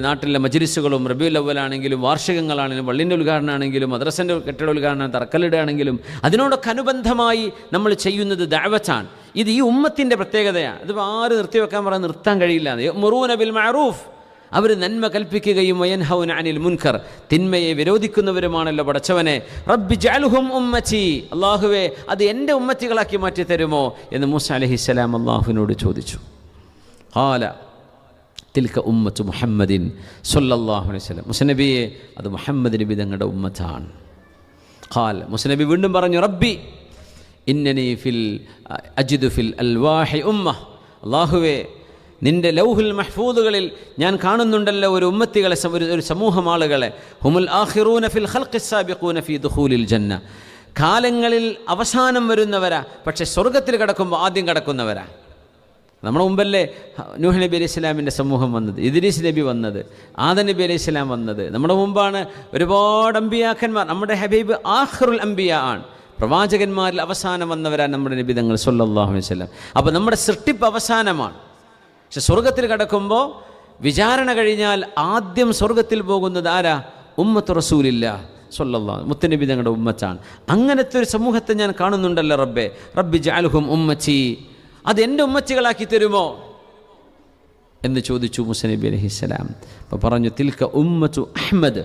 നാട്ടിലെ മജ്ലിസുകളും റബീഉൽ അവ്വലാണെങ്കിലും വാർഷികങ്ങളാണെങ്കിലും പള്ളിൻ്റെ ഉദ്ഘാടനമാണെങ്കിലും മദ്രസൻ്റെ കെട്ടിട ഉദ്ഘാടനം തറക്കല്ലിടാണെങ്കിലും അതിനോടൊക്കെ അനുബന്ധമായി നമ്മൾ ചെയ്യുന്നത് ദഅവത്താണ്. ഇത് ഈ ഉമ്മത്തിൻ്റെ പ്രത്യേകതയാണ്. അത് ആര് നിർത്തിവെക്കാൻ പറയാൻ നിർത്താൻ കഴിയില്ല. യഅ്മുറൂന ബിൽ മഅറൂഫ്, അവർ നന്മ കൽപ്പിക്കുകയും വയൻഹൗന അനിൽ മുൻകർ, തിന്മയെ വിരോധിക്കുന്നവരുമാണല്ലോ പടച്ചവനെ. റബ്ബി ജഅൽഹും ഉമ്മത്തി, അല്ലാഹുവേ അത് എൻ്റെ ഉമ്മത്തികളാക്കി മാറ്റി തരുമോ എന്ന് മൂസ അലൈഹിസ്സലാം അല്ലാഹുവിനോട് ചോദിച്ചു. ഖാല തിൽക ഉമ്മത്തു മുഹമ്മദിൻ സ്വല്ലല്ലാഹു അലൈഹി വസല്ലം, മുസനബിയെ അത് മുഹമ്മദ് നബി തങ്ങളുടെ ഉമ്മത്താണ്. ഖാല, മുസനബി വീണ്ടും പറഞ്ഞു, റബ്ബി ഇന്നനി അജിദു ഫിൽ അൽവാഹി ഉമ്മ, അല്ലാഹുവേ നിൻ്റെ ലൗഹുൽ മഹ്ഫൂദുകളിൽ ഞാൻ കാണുന്നുണ്ടല്ലോ ഒരു ഉമ്മത്തികളെ, ഒരു സമൂഹം ആളുകളെ. ഹുമുൽ ആഖിറൂന ഫിൽ ഖൽഖി സാബിഖൂന ഫീ ദുഖൂലിൽ ജന്ന, കാലങ്ങളിൽ അവസാനം വരുന്നവരാ, പക്ഷേ സ്വർഗത്തിൽ കിടക്കുമ്പോൾ ആദ്യം കിടക്കുന്നവരാ. നമ്മുടെ മുമ്പല്ലേ നൂഹ് നബി അലൈഹി സ്വലാമിൻ്റെ സമൂഹം വന്നത്, ഇദ്രീസ് നബി വന്നത്, ആദം നബി അലൈഹി സ്വലാം വന്നത്. നമ്മുടെ മുമ്പാണ് ഒരുപാട് അമ്പിയാക്കന്മാർ. നമ്മുടെ ഹബീബ് ആഖിറുൽ അംബിയ ആണ്, പ്രവാചകന്മാരിൽ അവസാനം വന്നവരാണ് നമ്മുടെ നബി തങ്ങൾ സ്വല്ലല്ലാഹു അലൈഹി വസല്ലം. അപ്പോൾ നമ്മുടെ സൃഷ്ടിപ്പ് അവസാനമാണ്. പക്ഷെ സ്വർഗത്തിൽ കിടക്കുമ്പോൾ വിചാരണ കഴിഞ്ഞാൽ ആദ്യം സ്വർഗത്തിൽ പോകുന്നത് ആരാ? ഉമ്മത്ത് റസൂലില്ലാഹ് സ്വല്ലല്ലാഹു, മുത്തനബി തങ്ങളുടെ ഉമ്മത്താണ്. അങ്ങനത്തെ ഒരു സമൂഹത്തെ ഞാൻ കാണുന്നുണ്ടല്ലോ റബ്ബേ. റബ്ബി ജഅൽഹും ഉമ്മത്തി, അത് എൻ്റെ ഉമ്മത്തികളാക്കി തരുമോ എന്ന് ചോദിച്ചു മൂസ നബി അലൈഹിസ്സലാം. അപ്പോൾ പറഞ്ഞു, തിൽക ഉമ്മത്തു അഹ്മദ്,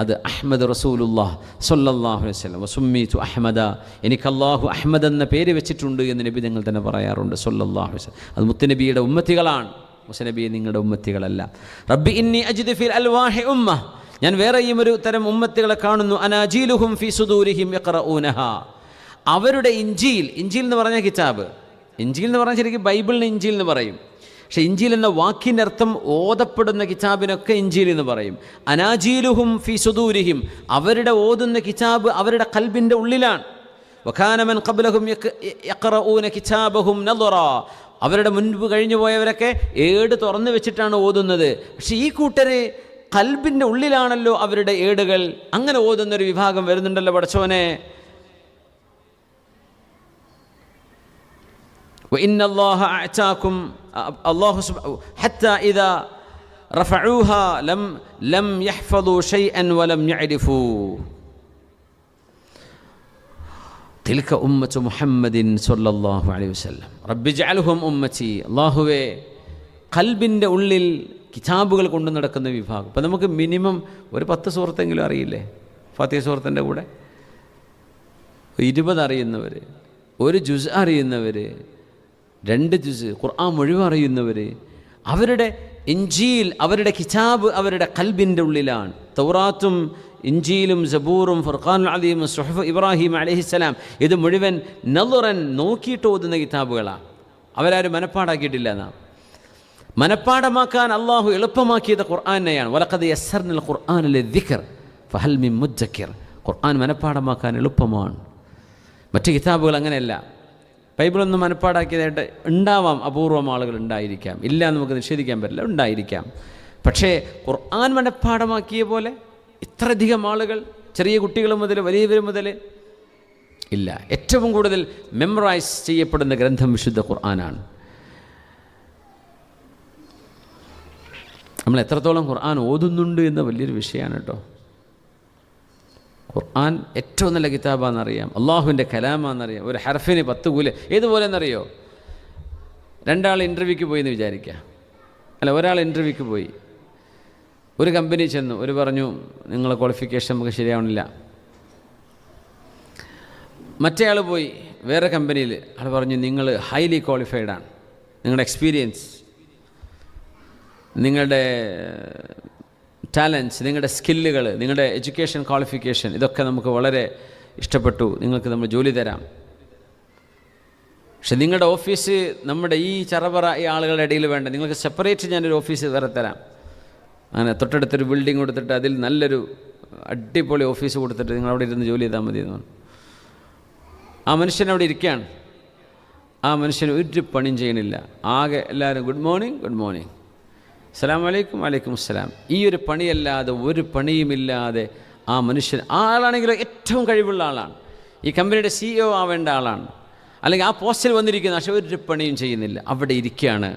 അത് അഹ്മദ് റസൂലുള്ളാഹ് സ്വല്ലല്ലാഹു അലൈഹി വസല്ലം. വസുമ്മീതു അഹ്മദ, എനിക്ക് അല്ലാഹു അഹ്മദ് എന്ന പേര് വെച്ചിട്ടുണ്ട് എന്ന് നബി തങ്ങൾ തന്നെ പറയാറുണ്ട് സ്വല്ലല്ലാഹു അലൈഹി വസല്ലം. അത് മുത്തനബിയുടെ ഉമ്മത്തികളാണ്, മുസനബി നിങ്ങളുടെ ഉമ്മത്തികളല്ല. റബ്ബി ഇന്നി അജിദു ഫിൽ അൽവാഹി ഉമ്മ, ഞാൻ വേറെയും ഒരു തരം ഉമ്മത്തികളെ കാണുന്നു. അനാജീലുഹും ഫീ സുദൂരിഹിം യഖറഊനഹാ, അവരുടെ ഇഞ്ചീൽ എന്ന് പറഞ്ഞ കിതാബ്, ഇഞ്ചീൽ എന്ന് പറഞ്ഞാൽ ശരിക്കും ബൈബിളിന് ഇഞ്ചീൽ എന്ന് പറയും. പക്ഷെ ഇഞ്ചീൽ എന്ന വാക്കിൻ്റെ അർത്ഥം ഓതപ്പെടുന്ന കിതാബിനൊക്കെ ഇഞ്ചീൽ എന്ന് പറയും. അനാജീലുഹും ഫീ സുദൂരിഹിം, അവരുടെ ഓതുന്ന കിതാബ് അവരുടെ ഖൽബിൻ്റെ ഉള്ളിലാണ്. വകാന മൻ ഖബ്ലഹും യഖറഊന കിതാബഹും നളറാ, അവരുടെ മുൻപ് കഴിഞ്ഞു പോയവരൊക്കെ ഏട് തുറന്നു വെച്ചിട്ടാണ് ഓതുന്നത്. പക്ഷെ ഈ കൂട്ടരെ ഖൽബിൻ്റെ ഉള്ളിലാണല്ലോ അവരുടെ ഏടുകൾ. അങ്ങനെ ഓതുന്നൊരു വിഭാഗം വരുന്നുണ്ടല്ലോ പടച്ചോനെ. وإن الله أعطاكم الله حتى إذا رفعوها لم يحفظوا شيئا ولم يعرفوا تلك أمة محمد صلى الله عليه وسلم رب اجعلهم أمتي. അല്ലാഹുവേ ഖൽബിൻ്റെ ഉള്ളിൽ കിതാബുകൾ കൊണ്ടു നടക്കുന്ന വിഭാഗം. അപ്പം നമുക്ക് മിനിമം ഒരു 10 സൂറത്തെങ്കിലും അറിയില്ലേ? ഫാത്തിഹ സൂറത്തിൻ്റെ കൂടെ 20 അറിയുന്നവർ, ഒരു ജുസ് അറിയുന്നവർ, 2 ജുസ് ഖുർആൻ മുഴുവൻ അറിയുന്നവർ, അവരുടെ ഇഞ്ചീൽ, അവരുടെ കിതാബ് അവരുടെ ഖൽബിൻ്റെ ഉള്ളിലാണ്. തൗറാത്തും ഇഞ്ചീലും സബൂറും ഫുർഖാനുൽ അദീമും സുഹഫ് ഇബ്രാഹിം അലൈഹിസ്സലാം, ഇത് മുഴുവൻ നളറൻ, നോക്കിയിട്ട് ഓതുന്ന കിതാബുകളാണ്. അവരാരും മനപ്പാടാക്കിയിട്ടില്ല. നാം മനപ്പാടമാക്കാൻ അള്ളാഹു എളുപ്പമാക്കിയത് ഖുർആനെയാണ്. വലഖദ് യസ്സർനൽ ഖുർആന ലിദ്ദിക്ർ ഫഹൽ മിൻ മുദ്ദക്കിർ, ഖുർആൻ മനപ്പാടമാക്കാൻ എളുപ്പമാണ്. മറ്റ് കിതാബുകൾ അങ്ങനെയല്ല. ബൈബിളൊന്നും മനപ്പാടാക്കിയതായിട്ട് ഉണ്ടാവാം, അപൂർവം ആളുകൾ ഉണ്ടായിരിക്കാം, ഇല്ല നമുക്ക് നിഷേധിക്കാൻ പറ്റില്ല, ഉണ്ടായിരിക്കാം. പക്ഷേ ഖുർആൻ മനപ്പാടമാക്കിയ പോലെ ഇത്രയധികം ആളുകൾ, ചെറിയ കുട്ടികൾ മുതൽ വലിയവർ മുതൽ ഇല്ല. ഏറ്റവും കൂടുതൽ മെമ്മറൈസ് ചെയ്യപ്പെടുന്ന ഗ്രന്ഥം വിശുദ്ധ ഖുർആനാണ്. നമ്മൾ എത്രത്തോളം ഖുർആൻ ഓതുന്നുണ്ട് എന്ന വലിയൊരു വിഷയമാണ് കേട്ടോ. ഖുർആൻ ഏറ്റവും നല്ല കിതാബാണെന്നറിയാം, അള്ളാഹുവിൻ്റെ കലാമാണെന്നറിയാം. ഒരു ഹർഫിന് 10 കൂലി. ഏതുപോലെ എന്നറിയോ? 2 ആൾ ഇൻ്റർവ്യൂക്ക് പോയി എന്ന് വിചാരിക്കുക, അല്ല, ഒരാൾ ഇൻ്റർവ്യൂക്ക് പോയി, ഒരു കമ്പനി ചെന്നു, ഒരു പറഞ്ഞു നിങ്ങളെ ക്വാളിഫിക്കേഷൻ നമുക്ക് ശരിയാവണില്ല. മറ്റേ ആൾ പോയി വേറെ കമ്പനിയിൽ, ആൾ പറഞ്ഞു നിങ്ങൾ ഹൈലി ക്വാളിഫൈഡാണ്, നിങ്ങളുടെ എക്സ്പീരിയൻസ്, നിങ്ങളുടെ ടാലൻറ്റ്സ്, നിങ്ങളുടെ സ്കില്ലുകൾ, നിങ്ങളുടെ എഡ്യൂക്കേഷൻ ക്വാളിഫിക്കേഷൻ, ഇതൊക്കെ നമുക്ക് വളരെ ഇഷ്ടപ്പെട്ടു, നിങ്ങൾക്ക് നമ്മൾ ജോലി തരാം. പക്ഷെ നിങ്ങളുടെ ഓഫീസ് നമ്മുടെ ഈ ചറപറ ഈ ആളുകളുടെ ഇടയിൽ വേണ്ട, നിങ്ങൾക്ക് സെപ്പറേറ്റ് ഞാനൊരു ഓഫീസ് വേറെ തരാം. അങ്ങനെ തൊട്ടടുത്തൊരു ബിൽഡിംഗ് കൊടുത്തിട്ട് അതിൽ നല്ലൊരു അടിപൊളി ഓഫീസ് കൊടുത്തിട്ട് നിങ്ങൾ അവിടെ ഇരുന്ന് ജോലി ചെയ്താൽ മതി എന്ന് പറഞ്ഞു. ആ മനുഷ്യൻ അവിടെ ഇരിക്കുകയാണ്. ആ മനുഷ്യൻ ഒരു പണിയും ചെയ്യണില്ല. ആകെ എല്ലാവരും ഗുഡ് മോർണിംഗ്, ഗുഡ് മോർണിംഗ്, അസ്സലാമു അലൈക്കും, വലൈക്കും അസ്സലാം. ഈ ഒരു പണിയല്ലാതെ ഒരു പണിയുമില്ലാതെ ആ മനുഷ്യൻ, ആ ആളാണെങ്കിലും ഏറ്റവും കഴിവുള്ള ആളാണ്, ഈ കമ്പനിയുടെ CEO ആവേണ്ട ആളാണ്, അല്ലെങ്കിൽ ആ പോസ്റ്റിൽ വന്നിരിക്കുന്ന, പക്ഷേ ഒരു പണിയും ചെയ്യുന്നില്ല, അവിടെ ഇരിക്കുകയാണ്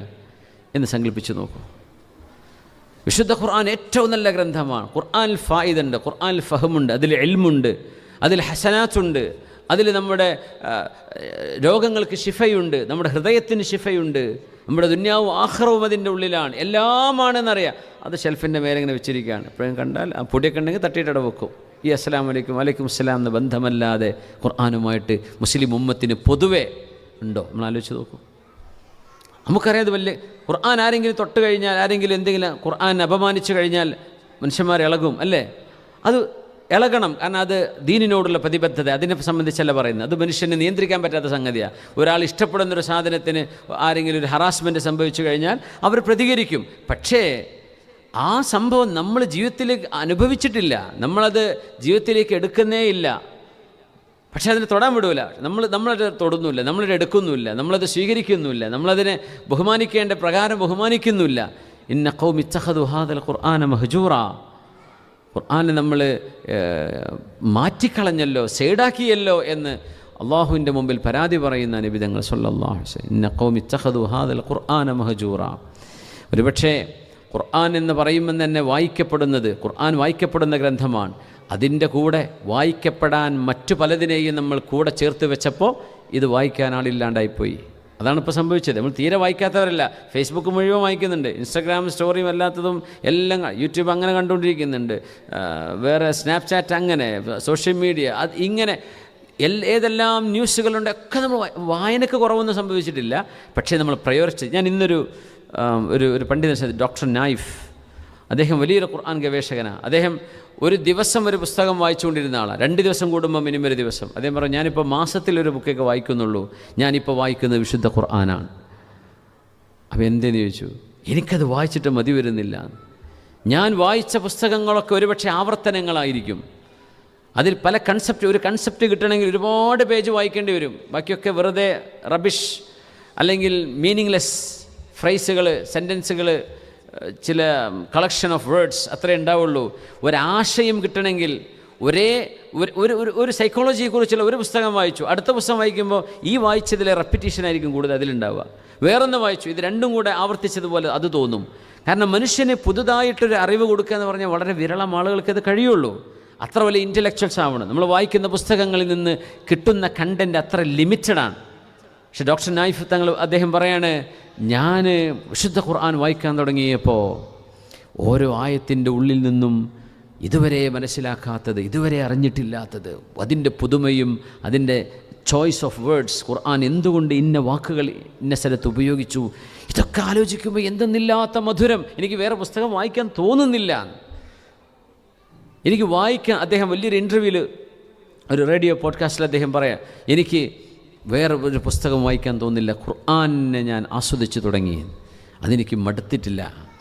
എന്ന് സങ്കല്പിച്ച് നോക്കൂ. വിശുദ്ധ ഖുർആൻ ഏറ്റവും നല്ല ഗ്രന്ഥമാണ്. ഖുർആനിൽ ഫായിദുണ്ട്, ഖുർആനിൽ ഫഹമുണ്ട്, അതിൽ ഇൽമുണ്ട്, അതിൽ ഹസനാത്തുണ്ട്, അതിൽ നമ്മുടെ രോഗങ്ങൾക്ക് ശിഫയുണ്ട്, നമ്മുടെ ഹൃദയത്തിന് ശിഫയുണ്ട്, നമ്മുടെ ദുന്യാവും ആഖിറവും അതിൻ്റെ ഉള്ളിലാണ്, എല്ലാമാണെന്നറിയാം. അത് ഷെൽഫിൻ്റെ മേലെ ഇങ്ങനെ വെച്ചിരിക്കുകയാണ്. എപ്പോഴും കണ്ടാൽ ആ പൊടിയൊക്കെ ഉണ്ടെങ്കിൽ തട്ടിയിട്ടട വെക്കും. ഈ അസ്സലാമു അലൈക്കും, വലൈക്കും അസ്സലാം എന്ന ബന്ധമല്ലാതെ ഖുർആനുമായിട്ട് മുസ്ലിം ഉമ്മത്തിന് പൊതുവെ ഉണ്ടോ? നമ്മൾ ആലോചിച്ച് നോക്കൂ. നമുക്കറിയാം അത് വലിയ ഖുർആൻ ആരെങ്കിലും തൊട്ട് കഴിഞ്ഞാൽ, ആരെങ്കിലും എന്തെങ്കിലും ഖുർആൻ അപമാനിച്ചു കഴിഞ്ഞാൽ മനുഷ്യന്മാർ ഇളകും, അല്ലേ? അത് ഇളകണം, കാരണം അത് ദീനിനോടുള്ള പ്രതിബദ്ധത, അതിനെ സംബന്ധിച്ചല്ല പറയുന്നത്. അത് മനുഷ്യന് നിയന്ത്രിക്കാൻ പറ്റാത്ത സംഗതിയാണ്. ഒരാൾ ഇഷ്ടപ്പെടുന്നൊരു സാധനത്തിന് ആരെങ്കിലും ഒരു ഹറാസ്മെൻറ്റ് സംഭവിച്ചു കഴിഞ്ഞാൽ അവർ പ്രതികരിക്കും. പക്ഷേ ആ സംഭവം നമ്മൾ ജീവിതത്തിലേക്ക് അനുഭവിച്ചിട്ടില്ല, നമ്മളത് ജീവിതത്തിലേക്ക് എടുക്കുന്നേ ഇല്ല. പക്ഷേ അതിനെ തൊടാൻ വിടൂല, നമ്മളത് തൊടുന്നില്ല, നമ്മളത് എടുക്കുന്നുമില്ല, നമ്മളത് സ്വീകരിക്കുന്നുമില്ല, നമ്മളതിനെ ബഹുമാനിക്കേണ്ട പ്രകാരം ബഹുമാനിക്കുന്നുമില്ല. ഇന്ന ഖൗമി ഇത്തഖദു ഹാദൽ ഖുർആന മഹ്ജൂറ, ഖുർആനെ നമ്മൾ മാറ്റിക്കളഞ്ഞല്ലോ, സൈഡാക്കിയല്ലോ എന്ന് അള്ളാഹുവിൻ്റെ മുമ്പിൽ പരാതി പറയുന്ന നബിതങ്ങൾ സല്ലല്ലാഹു അലൈഹി വസല്ലം. ഇന്ന ഖൗമി ഇത്തഖദു ഹാദൽ ഖുർആന മഹ്ജൂറ. ഒരുപക്ഷേ ഖുർആൻ എന്ന് പറയുമ്പോൾ തന്നെ വായിക്കപ്പെടുന്നത്, ഖുർആൻ വായിക്കപ്പെടുന്ന ഗ്രന്ഥമാണ്. അതിൻ്റെ കൂടെ വായിക്കപ്പെടാൻ മറ്റു പലതിനെയും നമ്മൾ കൂടെ ചേർത്ത് വെച്ചപ്പോൾ ഇത് വായിക്കാൻ ആളില്ലാണ്ടായിപ്പോയി. അതാണ് ഇപ്പോൾ സംഭവിച്ചത്. നമ്മൾ തീരെ വായിക്കാത്തവരല്ല, ഫേസ്ബുക്ക് മുഴുവൻ വായിക്കുന്നുണ്ട്, ഇൻസ്റ്റാഗ്രാം സ്റ്റോറിയും അല്ലാത്തതും എല്ലാം, യൂട്യൂബ് അങ്ങനെ കണ്ടുകൊണ്ടിരിക്കുന്നുണ്ട്, വേറെ സ്നാപ്ചാറ്റ്, അങ്ങനെ സോഷ്യൽ മീഡിയ, അത് ഇങ്ങനെ ഏതെല്ലാം ന്യൂസുകളുണ്ട്, ഒക്കെ നമ്മൾ വായനക്ക് കുറവൊന്നും സംഭവിച്ചിട്ടില്ല. പക്ഷേ നമ്മൾ പ്രയോറിറ്റി, ഞാൻ ഇന്നൊരു ഒരു പണ്ഡിതൻ ഡോക്ടർ നായിഫ്, അദ്ദേഹം വലിയൊരു ഖുർആൻ ഗവേഷകനാണ്. അദ്ദേഹം ഒരു ദിവസം ഒരു പുസ്തകം വായിച്ചുകൊണ്ടിരുന്ന ആളാണ്. 2 ദിവസം കൂടുമ്പോൾ മിനിമം ഒരു ദിവസം. അദ്ദേഹം പറഞ്ഞു, ഞാനിപ്പോൾ മാസത്തിലൊരു ബുക്കൊക്കെ വായിക്കുന്നുള്ളൂ, ഞാനിപ്പോൾ വായിക്കുന്നത് വിശുദ്ധ ഖുർആനാണ്. അപ്പോൾ എന്തേന്ന് ചോദിച്ചു. എനിക്കത് വായിച്ചിട്ട് മതി വരുന്നില്ല. ഞാൻ വായിച്ച പുസ്തകങ്ങളൊക്കെ ഒരുപക്ഷെ ആവർത്തനങ്ങളായിരിക്കും. അതിൽ പല ഒരു കൺസെപ്റ്റ് കിട്ടണമെങ്കിൽ ഒരുപാട് പേജ് വായിക്കേണ്ടി വരും. ബാക്കിയൊക്കെ വെറുതെ റബിഷ്, അല്ലെങ്കിൽ മീനിങ്ലെസ് ഫ്രൈസുകൾ, സെൻറ്റൻസുകൾ, ചില കളക്ഷൻ ഓഫ് വേർഡ്സ് അത്രേ ഉണ്ടാവുള്ളൂ. ഒരാശയം കിട്ടണമെങ്കിൽ ഒരു സൈക്കോളജിയെക്കുറിച്ചുള്ള ഒരു പുസ്തകം വായിച്ചു, അടുത്ത പുസ്തകം വായിക്കുമ്പോൾ ഈ വായിച്ചതിലെ റെപ്പിറ്റീഷനായിരിക്കും കൂടുതൽ അതിലുണ്ടാവുക. വേറൊന്ന് വായിച്ചു, ഇത് രണ്ടും കൂടെ ആവർത്തിച്ചതുപോലെ അത് തോന്നും. കാരണം മനുഷ്യന് പുതുതായിട്ടൊരു അറിവ് കൊടുക്കുക എന്ന് പറഞ്ഞാൽ വളരെ വിരളം ആളുകൾക്ക് അത് കഴിയുള്ളൂ. അത്ര വലിയ ഇൻ്റലക്ച്വൽസ് ആവണം. നമ്മൾ വായിക്കുന്ന പുസ്തകങ്ങളിൽ നിന്ന് കിട്ടുന്ന കണ്ടൻറ്റ് അത്ര ലിമിറ്റഡാണ്. പക്ഷെ ഡോക്ടർ നായിഫ് തങ്ങൾ അദ്ദേഹം പറയാണ്, ഞാൻ വിശുദ്ധ ഖുർആൻ വായിക്കാൻ തുടങ്ങിയപ്പോൾ ഓരോ ആയത്തിൻ്റെ ഉള്ളിൽ നിന്നും ഇതുവരെ മനസ്സിലാക്കാത്തത്, ഇതുവരെ അറിഞ്ഞിട്ടില്ലാത്തത്, അതിൻ്റെ പുതുമയും അതിൻ്റെ ചോയ്സ് ഓഫ് വേർഡ്സ്, ഖുർആൻ എന്തുകൊണ്ട് ഇന്ന വാക്കുകൾ ഇന്ന സ്ഥലത്ത് ഉപയോഗിച്ചു, ഇതൊക്കെ ആലോചിക്കുമ്പോൾ എന്തെന്നില്ലാത്ത മധുരം. എനിക്ക് വേറെ പുസ്തകം വായിക്കാൻ തോന്നുന്നില്ല. എനിക്ക് വായിക്കാൻ, അദ്ദേഹം വലിയൊരു ഇൻ്റർവ്യൂവിൽ, ഒരു റേഡിയോ പോഡ്കാസ്റ്റിൽ അദ്ദേഹം പറയാം, എനിക്ക് വേറെ ഒരു പുസ്തകം വായിക്കാൻ തോന്നില്ല, ഖുർആനെ ഞാൻ ആസ്വദിച്ചു തുടങ്ങി, അതെനിക്ക്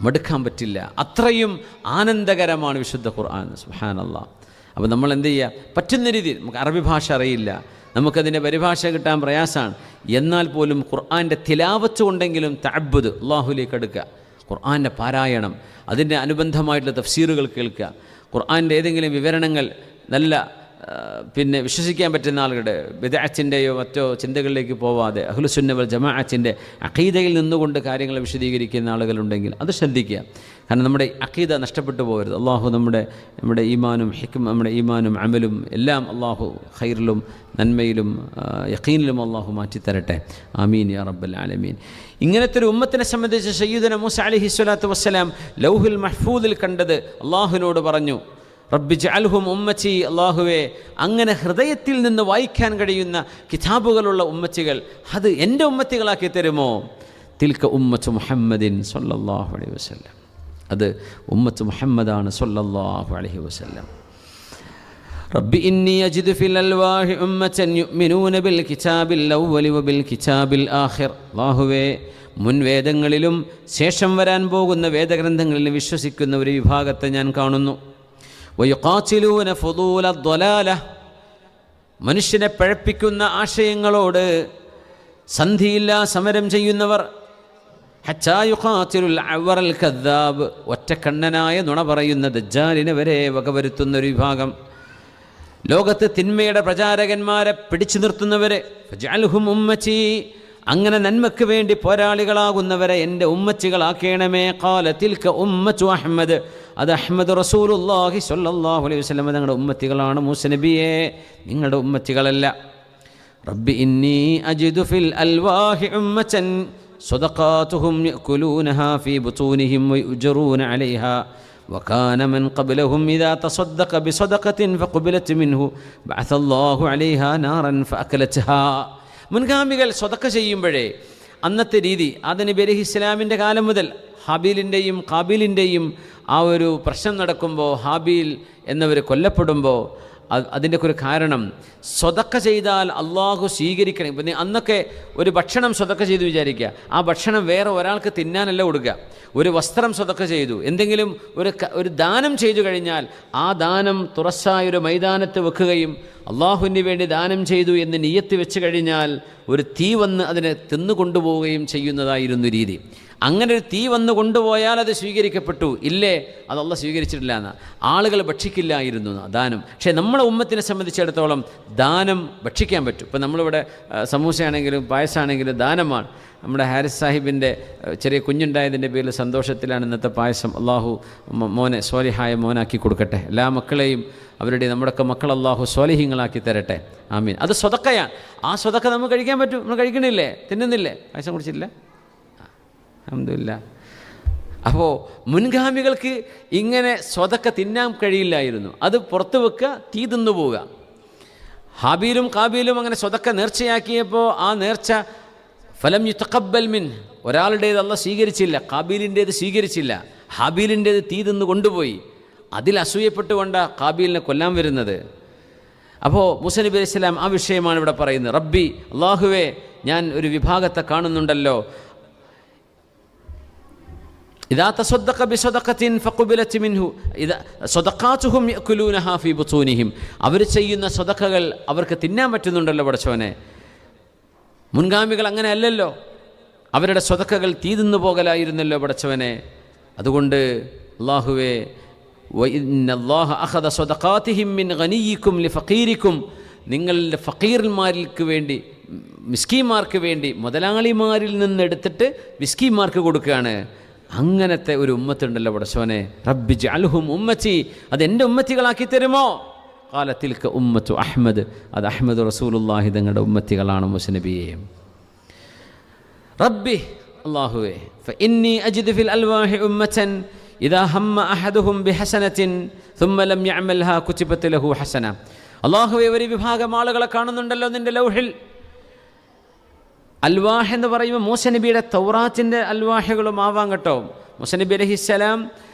മടുക്കാൻ പറ്റില്ല, അത്രയും ആനന്ദകരമാണ് വിശുദ്ധ ഖുർആൻ. സുബ്ഹാനല്ലാഹ്. അപ്പോൾ നമ്മൾ എന്ത് ചെയ്യുക, പറ്റുന്ന രീതിയിൽ, നമുക്ക് അറബി ഭാഷ അറിയില്ല, നമുക്കതിൻ്റെ പരിഭാഷ കിട്ടാൻ പ്രയാസമാണ്, എന്നാൽ പോലും ഖുർആൻ്റെ തിലാവത്ത് കൊണ്ടെങ്കിലും തഅബ്ബുദ്, അല്ലാഹുവിലേക്ക് അടുക്കുക, ഖുർആൻ്റെ പാരായണം, അതിൻ്റെ അനുബന്ധമായിട്ടുള്ള തഫ്സീറുകൾ കേൾക്കുക, ഖുർആൻ്റെ ഏതെങ്കിലും വിവരണങ്ങൾ നല്ല പിന്നെ വിശ്വസിക്കാൻ പറ്റുന്ന ആളുകളുടെ ബിദ്അത്തിൻ്റെയോ മറ്റോ ചിന്തകളിലേക്ക് പോവാതെ അഹ്ലുസുന്ന വൽ ജമാഅത്തിൻ്റെ അഖീദയിൽ നിന്നുകൊണ്ട് കാര്യങ്ങൾ വിശദീകരിക്കുന്ന ആളുകളുണ്ടെങ്കിൽ അത് ശ്രദ്ധിക്കുക. കാരണം നമ്മുടെ അഖീദ നഷ്ടപ്പെട്ടു പോകരുത്. അള്ളാഹു നമ്മുടെ ഈമാനും നമ്മുടെ ഈമാനും അമലും എല്ലാം അള്ളാഹു ഖൈറിലും നന്മയിലും യഖീനിലും അള്ളാഹു മാറ്റിത്തരട്ടെ. ആമീൻ യാ റബ്ബൽ ആലമീൻ. ഇങ്ങനത്തെ ഒരു ഉമ്മത്തിനെ സംബന്ധിച്ച് സയ്യിദുനാ മൂസ അലൈഹി സ്വലാത്തു വസ്സലാം ലൗഹുൽ മഹ്ഫൂദിൽ കണ്ടത് അള്ളാഹുവിനോട് പറഞ്ഞു, റബ്ബി ജഅൽഹും ഉമ്മത്തി, അല്ലാഹുവേ അങ്ങനെ ഹൃദയത്തിൽ നിന്ന് വായിക്കാൻ കഴിയുന്ന കിതാബുകളുള്ള ഉമ്മത്തികൾ അത് എൻ്റെ ഉമ്മത്തികളാക്കി തരുമോ? തിൽക ഉമ്മത്തു മുഹമ്മദിൻ സ്വല്ലല്ലാഹു അലൈഹി വസല്ലം, അത് ഉമ്മത്ത് മുഹമ്മദാണ് സ്വല്ലല്ലാഹു അലൈഹി വസല്ലം. റബ്ബി ഇന്നി അജിദു ഫിൽ അൽവാഹി ഉമ്മതൻ യുഅ്മിനൂന ബിൽ കിതാബിൽ അവ്വലി വബിൽ കിതാബിൽ ആഖിർ. അല്ലാഹുവേ, മുൻ വേദങ്ങളിലും ശേഷം വരാൻ പോകുന്ന വേദഗ്രന്ഥങ്ങളിലും വിശ്വസിക്കുന്ന ഒരു വിഭാഗത്തെ ഞാൻ കാണുന്നു. വയുഖാതിലൂന ഫുദൂല ദ്വലാല, മനുഷ്യനെ പഴപ്പിക്കുന്ന ആശയങ്ങളോട് സന്ധിയില്ലാ സമരം ചെയ്യുന്നവർ. ഹത്താ യുഖാതിലുൽ അവറൽ കദ്ദാബ്, ഒറ്റക്കണ്ണനായ നുണ പറയുന്ന ദജ്ജാലിനെ വരെ വകവരുത്തുന്നൊരു വിഭാഗം. ലോകത്ത് തിന്മയുടെ പ്രചാരകന്മാരെ പിടിച്ചു നിർത്തുന്നവരെ. ഫജഅൽഹും ഉമ്മത്തി, അങ്ങനെ നന്മയ്ക്ക് വേണ്ടി പോരാളികളാകുന്നവരെ എൻ്റെ ഉമ്മച്ചികളാക്കണമേ. ഖാല തിൽക ഉമ്മത്തു അഹ്മദ്, അത് അഹ്മദ് റസൂലുള്ളാഹി സ്വല്ലല്ലാഹു അലൈഹി വസല്ലം തങ്ങളുടെ ഉമ്മത്തികളാണ്. മൂസ നബിയെ, നിങ്ങളുടെ ഉമ്മത്തികളല്ല. റബ്ബി ഇന്നി അജിദു ഫിൽ അൽവാഹി ഉമ്മതൻ സദഖാതുഹും യഅകുലൂനഹാ ഫീ ബുതൂനിഹിം വയുജറൂന അലൈഹാ വകാന മൻ ഖബ്ലഹും ഇദാ തസദ്ദഖ ബിസദഖത്തിൻ ഫഖുബിലത് മിൻഹു ബഅസല്ലാഹു അലൈഹാ നാറൻ ഫഅകലത്ഹാ. മുൻഗാമികൾ സ്വതക്ക ചെയ്യുമ്പോഴേ അന്നത്തെ രീതി, ആദം നബി അലൈഹിസ്സലാമിൻ്റെ കാലം മുതൽ ഹാബീലിൻ്റെയും കാബീലിൻ്റെയും ആ ഒരു പ്രശ്നം നടക്കുമ്പോൾ, ഹാബീൽ എന്നവർ കൊല്ലപ്പെടുമ്പോൾ അതിൻ്റെ ഒരു കാരണം, സ്വതക്ക ചെയ്താൽ അള്ളാഹു സ്വീകരിക്കണം. ഇപ്പം അന്നൊക്കെ ഒരു ഭക്ഷണം സ്വതക്ക ചെയ്തു വിചാരിക്കുക, ആ ഭക്ഷണം വേറെ ഒരാൾക്ക് തിന്നാനല്ല കൊടുക്കുക. ഒരു വസ്ത്രം സ്വതക്ക ചെയ്തു, എന്തെങ്കിലും ഒരു ദാനം ചെയ്തു കഴിഞ്ഞാൽ ആ ദാനം തുറസ്സായൊരു മൈതാനത്ത് വെക്കുകയും അള്ളാഹുവിന് വേണ്ടി ദാനം ചെയ്തു എന്ന് നിയ്യത്ത് വെച്ച് കഴിഞ്ഞാൽ ഒരു തീ വന്ന് അതിനെ തിന്നുകൊണ്ടുപോവുകയും ചെയ്യുന്നതായിരുന്നു രീതി. അങ്ങനെ ഒരു തീ വന്ന് കൊണ്ടുപോയാൽ അത് സ്വീകരിക്കപ്പെട്ടു, ഇല്ലേ അത് അള്ളാഹ് സ്വീകരിച്ചിട്ടില്ല എന്ന്. ആളുകൾ ഭക്ഷിക്കില്ലായിരുന്നു ദാനം. പക്ഷേ നമ്മളെ ഉമ്മത്തിനെ സംബന്ധിച്ചിടത്തോളം ദാനം ഭക്ഷിക്കാൻ പറ്റും. ഇപ്പം നമ്മളിവിടെ സമൂസയാണെങ്കിലും പായസമാണെങ്കിലും ദാനമാണ്. നമ്മുടെ ഹാരിസ് സാഹിബിൻ്റെ ചെറിയ കുഞ്ഞുണ്ടായതിൻ്റെ പേരിൽ സന്തോഷത്തിലാണ് ഇന്നത്തെ പായസം. അള്ളാഹു മോനെ സ്വാലിഹായ മോനാക്കി കൊടുക്കട്ടെ. എല്ലാ മക്കളെയും അവരുടെ നമ്മുടെയൊക്കെ മക്കൾ അള്ളാഹു സ്വാലിഹീങ്ങളാക്കി തരട്ടെ. ആമീൻ. അത് സ്വതക്കയാണ്. ആ സ്വതക്ക നമുക്ക് കഴിക്കാൻ പറ്റും. നമ്മൾ കഴിക്കണില്ലേ, തിന്നുന്നില്ലേ, പായസം കുടിച്ചില്ല, അൽഹംദുലില്ലാ. അപ്പോൾ മുൻഗാമികൾക്ക് ഇങ്ങനെ സ്വതക്ക തിന്നാൻ കഴിയില്ലായിരുന്നു. അത് പുറത്ത് വെക്കുക, തീ തിന്നു പോവുക. ഹാബീലും കാബീലും അങ്ങനെ സ്വതക്ക നേർച്ചയാക്കിയപ്പോൾ ആ നേർച്ച ഫലം യുതഖബ്ബൽ മിൻ, ഒരാളുടേത് അള്ളാഹ് സ്വീകരിച്ചില്ല, കാബീലിൻ്റേത് സ്വീകരിച്ചില്ല, ഹാബീലിൻ്റേത് തീ തിന്ന് കൊണ്ടുപോയി. അതിൽ അസൂയപ്പെട്ടുകൊണ്ടാണ് കാബീലിനെ കൊല്ലാൻ വരുന്നത്. അപ്പോൾ മൂസ നബി അലൈഹി സ്വലാം ആ വിഷയമാണ് ഇവിടെ പറയുന്നത്. റബ്ബി, അള്ളാഹുവേ, ഞാൻ ഒരു വിഭാഗത്തെ കാണുന്നുണ്ടല്ലോ, ഇദാ തസദ്ദഖ ബിസദഖത്തിൻ ഫഖുബിലത് മിൻഹു സദഖാതുഹും യഅകുലൂനഹാ ഫീ ബുതൂനിഹിം, അവർ ചെയ്യുന്ന സദഖകൾ അവർക്ക് തിന്നാൻ പറ്റുന്നുണ്ടല്ലോ പടച്ചവനെ. മുൻഗാമികൾ അങ്ങനെ അല്ലല്ലോ, അവരുടെ സദഖകൾ തീ തിന്നു പോകലായിരുന്നല്ലോ പടച്ചവനെ. അതുകൊണ്ട് അല്ലാഹുവേ, വഇന്നല്ലാഹ അഖദ സദഖാതിഹിം മിൻ ഗനിയിക്കും ലിഫഖീരിക്കും, നിങ്ങളുടെ ഫഖീർമാർക്ക് വേണ്ടി, മിസ്കീന്മാർക്ക് വേണ്ടി മുതലാളിമാരിൽ നിന്ന് എടുത്തിട്ട് മിസ്കീന്മാർക്ക് കൊടുക്കുകയാണ്. അങ്ങനത്തെ ഒരു ഉമ്മത്തുണ്ടല്ലോ പടച്ചവനെ. റബ്ബി ജഅൽഹും ഉമ്മത്തി, അത് എൻ്റെ ഉമ്മത്തികളാക്കി തരുമോ? ഖാല തിൽക ഉമ്മത്തു അഹ്മദ്, അത് അഹ്മദ് റസൂലുള്ളാഹി തങ്ങളുടെ ഉമ്മത്തികളാണ് മൂസ നബിയെ. റബ്ബി, അല്ലാഹുവേ, ഫഇന്നി അജിദു ഫിൽ അൽവാഹി ഉമ്മതൻ ഇദാ ഹമ്മ അഹദുഹും ബിഹസനത്തിൻ സുമ്മ ലം യഅമൽഹാ കുതിബത് ലഹു ഹസന. അല്ലാഹുവേ, ഒരു വിഭാഗം ആളുകളെ കാണുന്നുണ്ടല്ലോ നിൻ്റെ ലൗഹിൽ. അൽവാഹ് എന്ന് പറയുമ്പോൾ മൂസ നബിയുടെ തൗറാത്തിൻ്റെ അൽവാഹുകളും ആവാം കേട്ടോ. മൂസ നബി അലൈഹിസ്സലാം